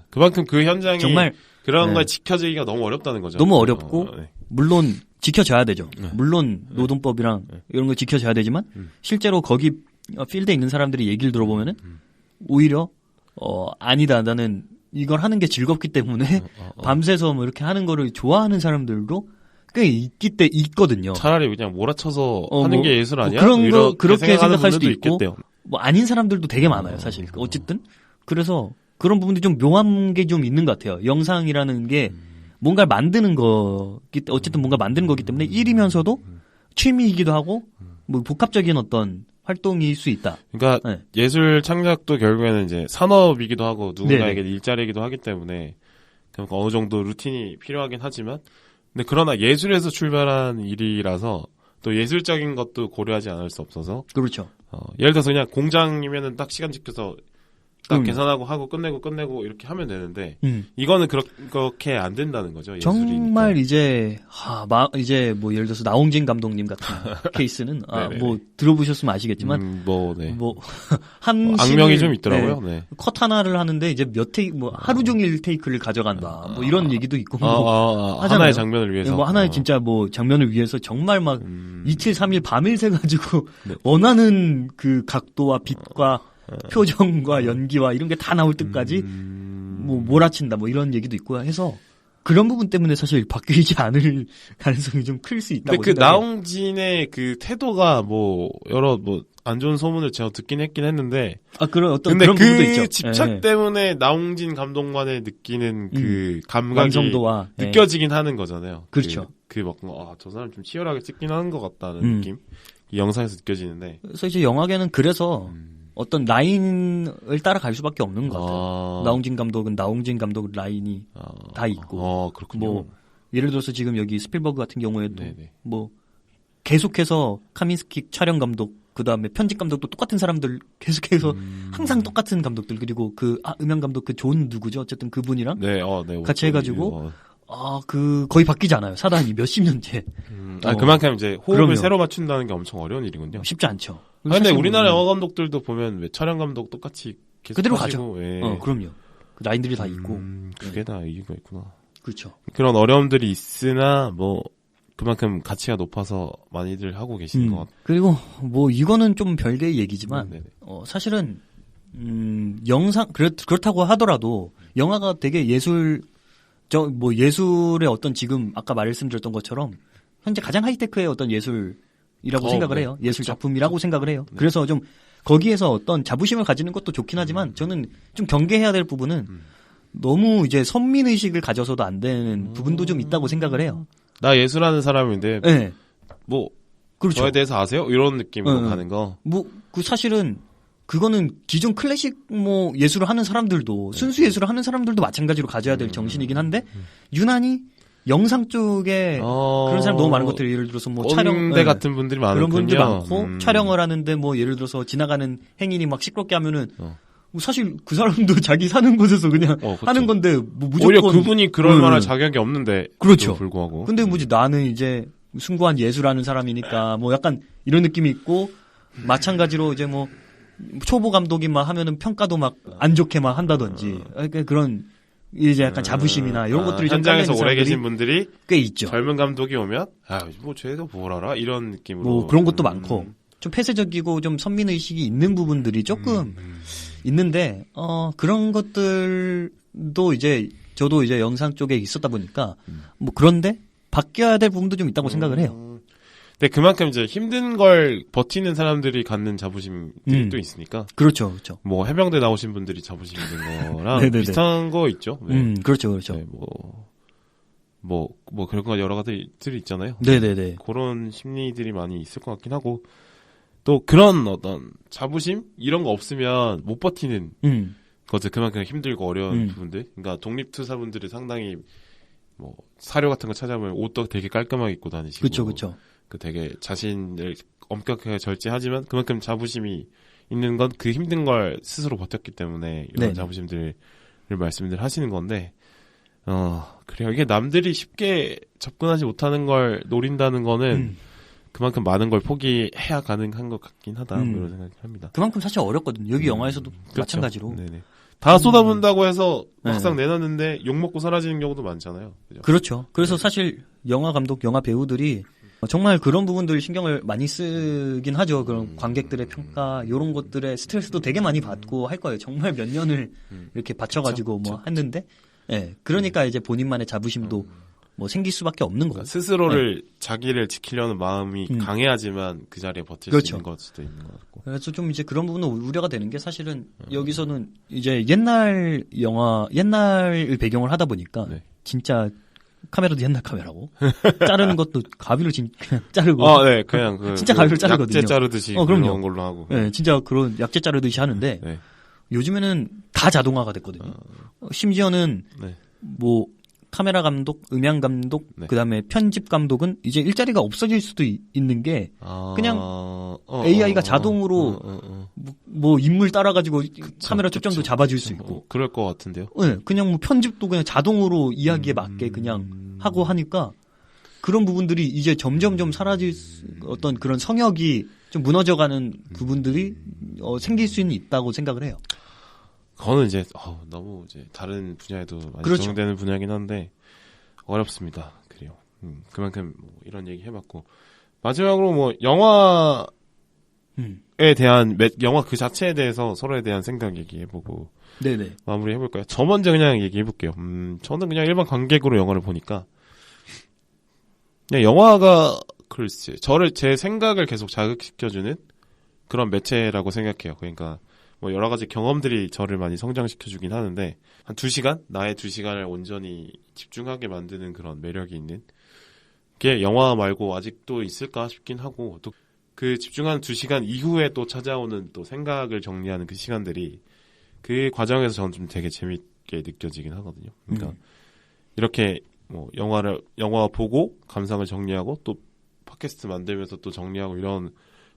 그만큼 그 현장이 정말 그런 걸 지켜지기가 너무 어렵다는 거죠. 너무 어렵고 물론 지켜져야 되죠. 물론 노동법이랑 이런 거 지켜져야 되지만 실제로 거기 필드에 있는 사람들이 얘기를 들어보면은 오히려 아니다 나는 이걸 하는 게 즐겁기 때문에 밤새서 뭐 이렇게 하는 거를 좋아하는 사람들도 꽤 있거든요. 차라리 그냥 몰아쳐서 하는 게 예술 아니야? 그런 거 그렇게 생각할 수도 있고 있겠대요. 뭐 아닌 사람들도 되게 많아요, 사실. 어쨌든 그래서 그런 부분들이 좀 묘한 게 좀 있는 것 같아요. 영상이라는 게 뭔가를 만드는 거기 어쨌든 뭔가 만드는 거기 때문에 일이면서도 취미이기도 하고 뭐 복합적인 어떤 활동일 수 있다. 그러니까 네. 예술 창작도 결국에는 이제 산업이기도 하고 누군가에게 일자리이기도 하기 때문에 그러니까 어느 정도 루틴이 필요하긴 하지만 근데 그러나 예술에서 출발한 일이라서 또 예술적인 것도 고려하지 않을 수 없어서 그렇죠. 예를 들어서 그냥 공장이면은 딱 시간 지켜서 딱 계산하고 하고 끝내고 이렇게 하면 되는데 이거는 그렇게 안 된다는 거죠. 예술이니까. 정말 이제 이제 뭐 예를 들어서 나홍진 감독님 같은 케이스는 뭐 들어보셨으면 아시겠지만 한 악명이 좀 있더라고요. 네. 컷 하나를 하는데 이제 몇 테이크 뭐 하루 종일 테이크를 가져간다. 뭐 이런 얘기도 있고 하나의 장면을 위해서 뭐 하나의 진짜 뭐 장면을 위해서 정말 막 이틀 3일 밤을 새 가지고 원하는 그 각도와 빛과 표정과 연기와 이런 게 다 나올 때까지 뭐 몰아친다 뭐 이런 얘기도 있고 해서 그런 부분 때문에 사실 바뀌지 않을 가능성이 좀 클 수 있다고 근데 그 나홍진의 그 태도가 뭐 여러 뭐 안 좋은 소문을 제가 듣긴 했는데 그런 어떤 근데 그런 그 부분도 있죠. 집착 때문에 나홍진 감독만의 느끼는 그 감각이 완성도와 느껴지긴 하는 거잖아요. 그렇죠. 저 사람 좀 치열하게 찍긴 하는 것 같다는 느낌 이 영상에서 느껴지는데 그래서 이제 영화계는 그래서 어떤 라인을 따라갈 수밖에 없는 것 같아요. 나홍진 감독은 나홍진 감독 라인이 다 있고. 그렇군요. 뭐 예를 들어서 지금 여기 스필버그 같은 경우에도 뭐 계속해서 카민스키 촬영 감독 그다음에 편집 감독도 똑같은 사람들 계속해서 항상 똑같은 감독들 그리고 그 음향 감독 그 존 누구죠? 어쨌든 그분이랑 같이 해가지고 거의 바뀌지 않아요. 사단이 몇십 년째. 그만큼 이제 호흡을 새로 맞춘다는 게 엄청 어려운 일이군요. 쉽지 않죠. 근데 우리나라 영화 감독들도 보면 왜 촬영 감독 똑같이 계속 그대로 하시고, 가죠. 그럼요. 그 라인들이 다 있고. 그게 다 이유가 있구나. 그렇죠. 그런 어려움들이 있으나 뭐 그만큼 가치가 높아서 많이들 하고 계시는 것 같아요. 그리고 뭐 이거는 좀 별개의 얘기지만 사실은 영상 그렇다고 하더라도 영화가 되게 예술의 어떤 지금 아까 말씀드렸던 것처럼 현재 가장 하이테크의 어떤 예술이라고 생각을 해요. 예술 작품이라고 생각을 해요. 그래서 좀 거기에서 어떤 자부심을 가지는 것도 좋긴 하지만 저는 좀 경계해야 될 부분은 너무 이제 선민의식을 가져서도 안 되는 부분도 좀 있다고 생각을 해요. 나 예술하는 사람인데 뭐 그렇죠. 저에 대해서 아세요? 이런 느낌으로 가는 거. 그 사실은 그거는 기존 클래식 뭐 예술을 하는 사람들도 순수 예술을 하는 사람들도 마찬가지로 가져야 될 정신이긴 한데 유난히 영상 쪽에 그런 사람 너무 많은 것들 예를 들어서 뭐 촬영대 같은 분들이 많군요. 그런 분들이 많고 촬영을 하는데 뭐 예를 들어서 지나가는 행인이 막 시끄럽게 하면은 뭐 사실 그 사람도 자기 사는 곳에서 그냥 하는 건데 뭐 무조건 오히려 그분이 그럴 만한 자격이 없는데 그렇죠. 불구하고 근데 뭐지 나는 이제 숭고한 예술하는 사람이니까 뭐 약간 이런 느낌이 있고 마찬가지로 이제 뭐 초보 감독이 막 하면은 평가도 막 안 좋게 막 한다든지 그런 이제 약간 자부심이나 이런 것들이 현장에서 오래 계신 분들이 꽤 있죠. 젊은 감독이 오면 뭐 쟤도 뭘 알아 이런 느낌으로 뭐 그런 것도 많고 좀 폐쇄적이고 좀 선민의식이 있는 부분들이 조금 있는데 그런 것들도 이제 저도 이제 영상 쪽에 있었다 보니까 뭐 그런데 바뀌어야 될 부분도 좀 있다고 생각을 해요. 근데 그만큼 이제 힘든 걸 버티는 사람들이 갖는 자부심들이 또 있으니까. 그렇죠, 그렇죠. 뭐 해병대 나오신 분들이 자부심 있는 거랑 비슷한 거 있죠. 그렇죠, 그렇죠. 네, 뭐 그런 거 여러 가지들이 있잖아요. 네네네. 그런 심리들이 많이 있을 것 같긴 하고 또 그런 어떤 자부심 이런 거 없으면 못 버티는 그것도 그만큼 힘들고 어려운 부분들. 그러니까 독립투사분들이 상당히 뭐 사료 같은 거 찾아보면 옷도 되게 깔끔하게 입고 다니시고. 그렇죠. 그 되게 자신을 엄격하게 절제하지만 그만큼 자부심이 있는 건 그 힘든 걸 스스로 버텼기 때문에 이런 자부심들을 말씀들 하시는 건데, 그래요. 이게 남들이 쉽게 접근하지 못하는 걸 노린다는 거는 그만큼 많은 걸 포기해야 가능한 것 같긴 하다. 그런 생각을 합니다. 그만큼 사실 어렵거든요. 여기 영화에서도 그렇죠. 마찬가지로. 네네. 다 쏟아본다고 해서 막상 내놨는데 욕먹고 사라지는 경우도 많잖아요. 그죠? 그렇죠. 그래서 사실 영화 감독, 영화 배우들이 정말 그런 부분들 신경을 많이 쓰긴 하죠. 그런 관객들의 평가, 이런 것들의 스트레스도 되게 많이 받고 할 거예요. 정말 몇 년을 이렇게 바쳐가지고 그쵸. 했는데, 그러니까 이제 본인만의 자부심도 뭐 생길 수밖에 없는 거예요. 스스로를 자기를 지키려는 마음이 강해야지만 그 자리에 버틸 수 있는 걸 수도 있는 것 같고. 그래서 좀 이제 그런 부분은 우려가 되는 게 사실은 여기서는 이제 옛날 옛날을 배경을 하다 보니까 진짜 카메라도 옛날 카메라고 자르는 것도 가위로 그냥 자르고 그냥 진짜 가위로 자르거든요. 약재 자르듯이 그런 걸로 하고. 진짜 그런 약재 자르듯이 하는데 요즘에는 다 자동화가 됐거든요. 심지어는 뭐 카메라 감독, 음향 감독, 그다음에 편집 감독은 이제 일자리가 없어질 수도 있는 게 그냥 AI가 자동으로 뭐 인물 따라가지고 카메라 초점도 잡아줄 수 있고. 그럴 것 같은데요. 그냥 뭐 편집도 그냥 자동으로 이야기에 맞게 그냥 하고 하니까 그런 부분들이 이제 점점점 사라질 어떤 그런 성역이 좀 무너져가는 부분들이 생길 수는 있다고 생각을 해요. 그거는 이제 너무 이제 다른 분야에도 많이 적용되는 분야긴 한데 어렵습니다. 그래요. 그만큼 뭐 이런 얘기 해봤고 마지막으로 뭐 영화에 대한 영화 그 자체에 대해서 서로에 대한 생각 얘기해보고 마무리 해볼까요? 저 먼저 그냥 얘기해볼게요. 저는 그냥 일반 관객으로 영화를 보니까 그냥 영화가 글쎄 제 생각을 계속 자극시켜주는 그런 매체라고 생각해요. 그러니까 뭐 여러 가지 경험들이 저를 많이 성장시켜주긴 하는데 한 2시간? 나의 2시간을 온전히 집중하게 만드는 그런 매력이 있는 게 영화 말고 아직도 있을까 싶긴 하고 또 그 집중한 2시간 이후에 또 찾아오는 또 생각을 정리하는 그 시간들이 그 과정에서 저는 좀 되게 재밌게 느껴지긴 하거든요. 그러니까 이렇게 뭐 영화 보고 감상을 정리하고 또 팟캐스트 만들면서 또 정리하고 이런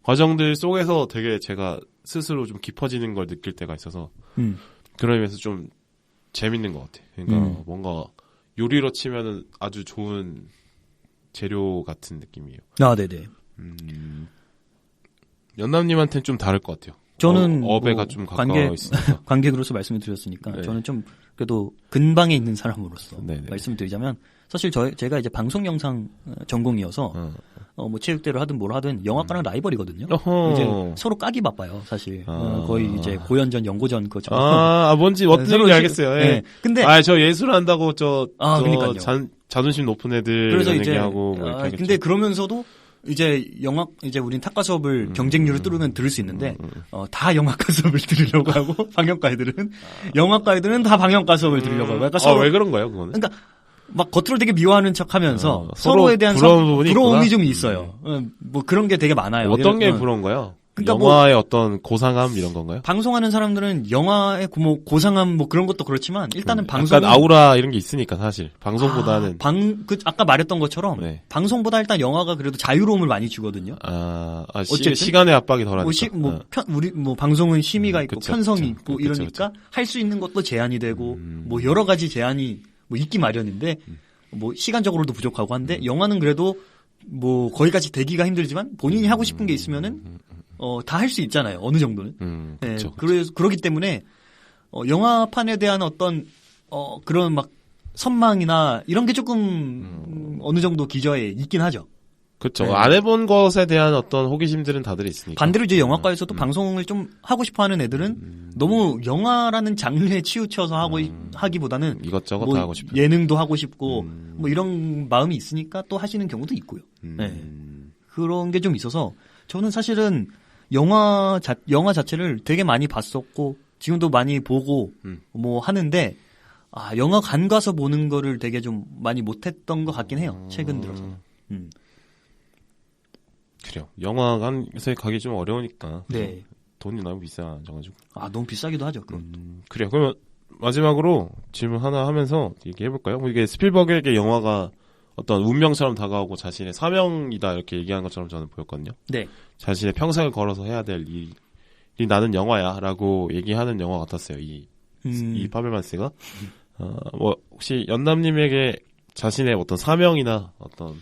과정들 속에서 되게 제가 스스로 좀 깊어지는 걸 느낄 때가 있어서 그런 의미에서 좀 재밌는 것 같아요. 그러니까 뭔가 요리로 치면은 아주 좋은 재료 같은 느낌이에요. 네네. 연남님한테는 좀 다를 것 같아요. 저는 업에가 좀 가까워 있으니까. 관객으로서 말씀을 드렸으니까 저는 좀 그래도 근방에 있는 사람으로서 말씀을 드리자면 사실 제가 이제 방송 영상 전공이어서 뭐 체육대를 하든 뭘 하든 영화과랑 라이벌이거든요. 이제 서로 까기 바빠요, 사실. 거의 이제 고연전, 연고전 그것처럼. 뭔지 어떤 얘기인지 알겠어요. 예. 근데 저 예술 한다고 그러니까요. 자존심 높은 애들 그래서 이제 얘기하고 뭐 이렇게 근데 그러면서도 이제 우린 탁과 수업을 경쟁률을 뚫으면 들을 수 있는데 다 영화과 수업을 들으려고 하고 방영과 애들은 영화과 애들은 다 방영과 수업을 들으려고 하고. 약간 왜 그런 거예요, 그거는? 그러니까 막 겉으로 되게 미워하는 척하면서 서로에 대한 부러움이 좀 있어요. 뭐 그런 게 되게 많아요. 어떤 게 부러운 거예요? 그러니까 영화의 어떤 고상함 이런 건가요? 방송하는 사람들은 영화의 뭐 고상함 뭐 그런 것도 그렇지만 일단은 방송 약간 아우라 이런 게 있으니까 사실 방송보다는 아까 말했던 것처럼 방송보다 일단 영화가 그래도 자유로움을 많이 주거든요. 어쨌든 시간의 압박이 덜하니까. 우리 방송은 심의가 있고 편성이 있고 이러니까 할 수 있는 것도 제한이 되고 뭐 여러 가지 제한이 뭐 있기 마련인데 뭐 시간적으로도 부족하고 한데 영화는 그래도 뭐 거기까지 되기가 힘들지만 본인이 하고 싶은 게 있으면은 다 할 수 있잖아요. 어느 정도는. 그쵸. 그래서 그러기 때문에 영화판에 대한 어떤 그런 막 선망이나 이런 게 조금 어느 정도 기저에 있긴 하죠. 그렇죠. 안 해본 것에 대한 어떤 호기심들은 다들 있으니까. 반대로 이제 영화과에서도 방송을 좀 하고 싶어하는 애들은 너무 영화라는 장르에 치우쳐서 하기보다는 이것저것 뭐 다 하고 싶어요. 예능도 하고 싶고 뭐 이런 마음이 있으니까 또 하시는 경우도 있고요. 그런 게 좀 있어서 저는 사실은 영화 자체를 되게 많이 봤었고 지금도 많이 보고 뭐 하는데 영화관 가서 보는 거를 되게 좀 많이 못했던 것 같긴 해요. 최근 들어서. 그래요. 영화관에서 가기 좀 어려우니까. 네. 돈이 너무 비싸져가지고. 아, 너무 비싸기도 하죠. 그래요. 그러면 마지막으로 질문 하나 하면서 얘기해볼까요? 뭐 이게 스필버그에게 영화가 어떤 운명처럼 다가오고 자신의 사명이다 이렇게 얘기하는 것처럼 저는 보였거든요. 네. 자신의 평생을 걸어서 해야 될 일이 나는 영화야라고 얘기하는 영화 같았어요. 이 파벨만스가. 뭐 혹시 연남님에게 자신의 어떤 사명이나 어떤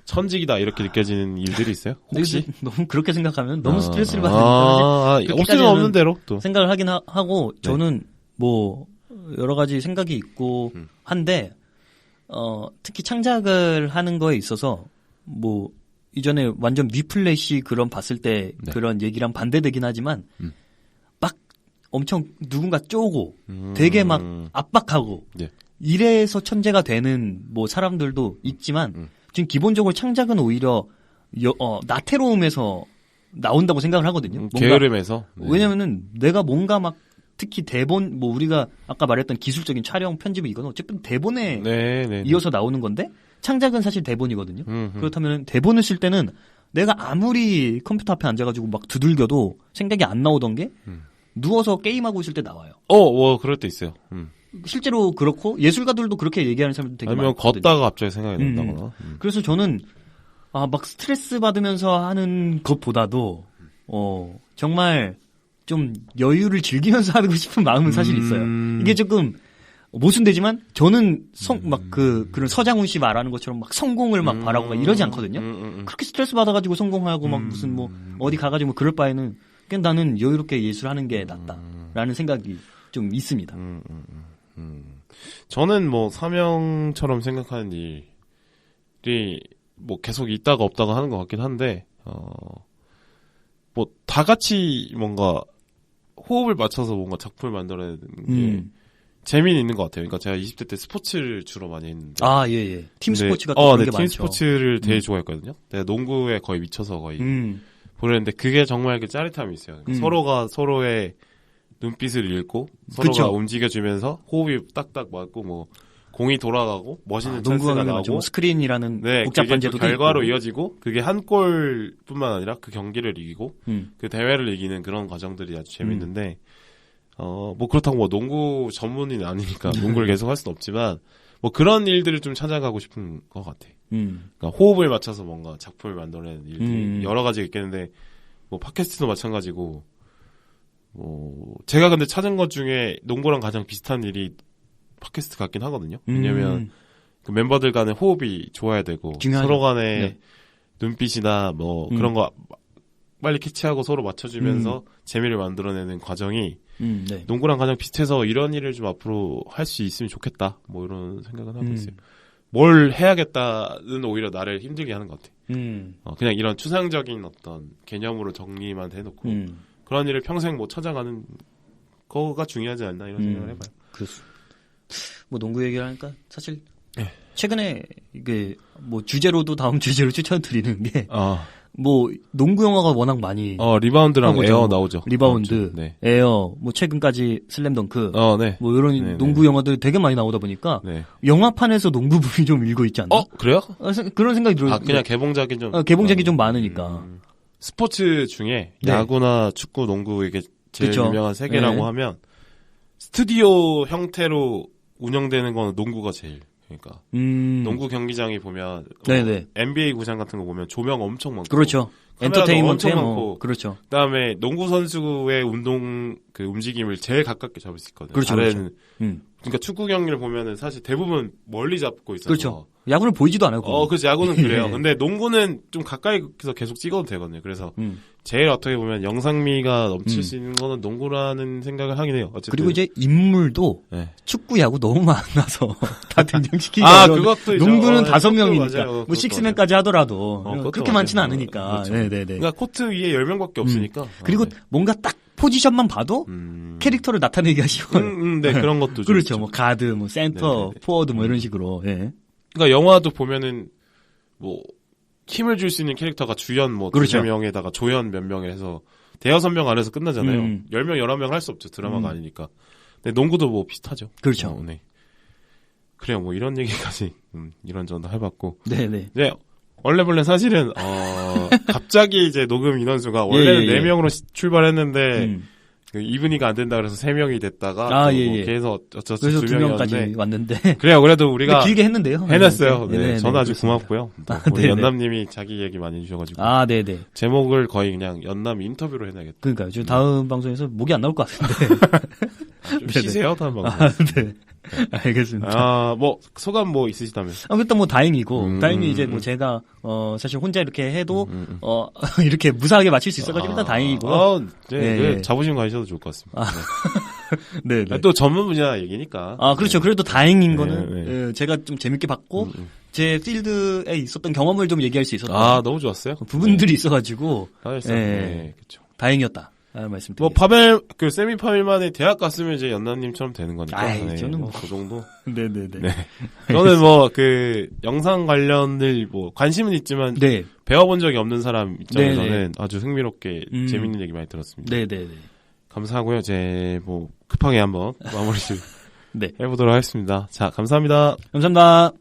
천직이다 이렇게 느껴지는 일들이 있어요? 혹시? 너무 그렇게 생각하면 너무 스트레스를 받으니까 없으면 없는 대로 또 생각을 하긴 하고 저는 뭐 여러 가지 생각이 있고 한데 특히 창작을 하는 거에 있어서 뭐 이전에 완전 위플래시 그런 봤을 때 그런 얘기랑 반대되긴 하지만 막 엄청 누군가 쪼고 되게 막 압박하고 이래서 천재가 되는 뭐 사람들도 있지만 지금 기본적으로 창작은 오히려 나태로움에서 나온다고 생각을 하거든요. 게으름에서. 왜냐면은 내가 뭔가 막 특히 대본 뭐 우리가 아까 말했던 기술적인 촬영 편집 이거는 어쨌든 대본에 이어서 나오는 건데 창작은 사실 대본이거든요. 그렇다면 대본을 쓸 때는 내가 아무리 컴퓨터 앞에 앉아가지고 막 두들겨도 생각이 안 나오던 게 누워서 게임하고 있을 때 나와요. 그럴 때 있어요. 실제로 그렇고 예술가들도 그렇게 얘기하는 사람들 되게 많거든요. 아니면 걷다가 갑자기 생각이 난다거나. 그래서 저는 막 스트레스 받으면서 하는 것보다도 정말 좀 여유를 즐기면서 하고 싶은 마음은 사실 있어요. 이게 조금 모순되지만 저는 그런 서장훈 씨 말하는 것처럼 막 성공을 막 바라고 막 이러지 않거든요. 그렇게 스트레스 받아가지고 성공하고 막 무슨 뭐 어디 가가지고 그럴 바에는 그냥 나는 여유롭게 예술하는 게 낫다라는 생각이 좀 있습니다. 저는 뭐 사명처럼 생각하는 일이 뭐 계속 있다가 없다가 하는 것 같긴 한데 뭐 다 같이 뭔가 호흡을 맞춰서 뭔가 작품을 만들어내는 게 재미는 있는 것 같아요. 그러니까 제가 20대 때 스포츠를 주로 많이 했는데. 예. 팀 스포츠가 또 그런 게 많죠. 팀 스포츠를 되게 좋아했거든요. 내가 농구에 거의 미쳐서 거의 보려는데 그게 정말 그 짜릿함이 있어요. 그러니까 서로가 서로의 눈빛을 읽고 서로가 움직여주면서 호흡이 딱딱 맞고 뭐 공이 돌아가고 멋있는 찬스가 나오고 스크린이라는 복잡한 제도도 결과로 이어지고 그게 한 골뿐만 아니라 그 경기를 이기고 그 대회를 이기는 그런 과정들이 아주 재밌는데 뭐 그렇다고 뭐 농구 전문인 아니니까 농구를 계속 할 수는 없지만 뭐 그런 일들을 좀 찾아가고 싶은 것 같아. 그러니까 호흡을 맞춰서 뭔가 작품을 만들어내는 일들이 여러 가지 있겠는데 뭐 팟캐스트도 마찬가지고 제가 근데 찾은 것 중에 농구랑 가장 비슷한 일이 팟캐스트 같긴 하거든요. 왜냐면 그 멤버들 간의 호흡이 좋아야 되고 중요하죠. 서로 간의 눈빛이나 뭐 그런 거 빨리 캐치하고 서로 맞춰주면서 재미를 만들어내는 과정이 농구랑 가장 비슷해서 이런 일을 좀 앞으로 할 수 있으면 좋겠다. 뭐 이런 생각은 하고 있어요. 뭘 해야겠다는 오히려 나를 힘들게 하는 것 같아. 그냥 이런 추상적인 어떤 개념으로 정리만 해놓고 그런 일을 평생 뭐 찾아가는 거가 중요하지 않나 이런 생각을 해봐요. 뭐 농구 얘기를 하니까 사실 최근에 이게 뭐 주제로도 다음 주제로 추천드리는 게 뭐 농구 영화가 워낙 많이 리바운드랑 에어 나오죠. 리바운드, 에어, 뭐 최근까지 슬램덩크, 뭐 이런 농구 영화들 되게 많이 나오다 보니까 영화판에서 농구 부분이 좀 일고 있지 않나? 그래요? 그런 생각이 들어요. 그냥 개봉작이 좀 개봉작이 좀 많으니까. 스포츠 중에 야구나 축구, 농구 이게 제일 유명한 세 개라고 하면 스튜디오 형태로 운영되는 거는 농구가 제일. 그러니까 농구 경기장이 보면 NBA 구장 같은 거 보면 조명 엄청 많고 그렇죠. 엔터테인먼트 엄청 많고 그렇죠. 그다음에 농구 선수의 운동 그 움직임을 제일 가깝게 잡을 수 있거든요. 그렇죠. 그러니까 축구 경기를 보면은 사실 대부분 멀리 잡고 있어서 그렇죠. 야구는 보이지도 않아요. 그렇죠. 야구는 그래요. 근데 농구는 좀 가까이서 계속 찍어도 되거든요. 그래서 제일 어떻게 보면 영상미가 넘칠 수 있는 거는 농구라는 생각을 하긴 해요. 어쨌든. 그리고 이제 인물도 축구, 야구 너무 많아서 다 등장시키기 그것도 농구는 5명이니까 뭐 식스맨까지 하더라도 그렇게 많지는 않으니까. 그렇죠. 그러니까 코트 위에 10명밖에 없으니까. 그리고 뭔가 딱 포지션만 봐도 캐릭터를 나타내기가 쉬워요. 그런 것도 그렇죠. 뭐 가드, 뭐 센터, 포워드 뭐 이런 식으로. 그러니까 영화도 보면은 뭐 힘을 줄 수 있는 캐릭터가 주연 뭐 그렇죠. 2명에다가 조연 몇 명에 해서 대여섯 명 안에서 끝나잖아요. 10명, 11명 할 수 없죠. 드라마가 아니니까. 근데 농구도 뭐 비슷하죠. 그렇죠. 그래요. 뭐 이런 얘기까지 이런저런 해봤고. 네네. 네. 원래 사실은 갑자기 이제 녹음 인원수가 원래는 4명으로 출발했는데 그 이분이가 안 된다 그래서 3명이 됐다가 그래서 어쩌서 2명까지 왔는데 그래요. 그래도 우리가 길게 했는데요. 해냈어요. 네, 저는 아주 고맙고요. 우리 연남님이 자기 얘기 많이 해주셔가지고 네네. 제목을 거의 그냥 연남 인터뷰로 해놔야겠다. 그러니까요. 지금 다음 방송에서 목이 안 나올 것 같은데 좀 쉬세요 다음 방송. 네. 알겠습니다. 뭐 소감 뭐 있으시다면? 일단 뭐 다행이고 다행히 이제 뭐 제가 사실 혼자 이렇게 해도 이렇게 무사하게 마칠 수 있어가지고 일단 다행이고요. 네. 자부심 가지셔도 좋을 것 같습니다. 네. 또 전문 분야 얘기니까. 그렇죠. 그래도 다행인 거는 제가 좀 재밌게 봤고 제 필드에 있었던 경험을 좀 얘기할 수 있었던. 너무 좋았어요. 부분들이 있어가지고. 그렇죠. 다행이었다. 말씀드리겠습니다. 뭐 파벨 세미 파벨만에 대학 갔으면 이제 연나님처럼 되는 거니까. 저는 뭐 그 정도. 네네네. 네. 저는 뭐 그 영상 관련을 뭐 관심은 있지만 배워본 적이 없는 사람 입장에서는 아주 흥미롭게 재밌는 얘기 많이 들었습니다. 네네네. 감사하고요. 이제 뭐 급하게 한번 마무리 좀 해보도록 하겠습니다. 자, 감사합니다. 감사합니다.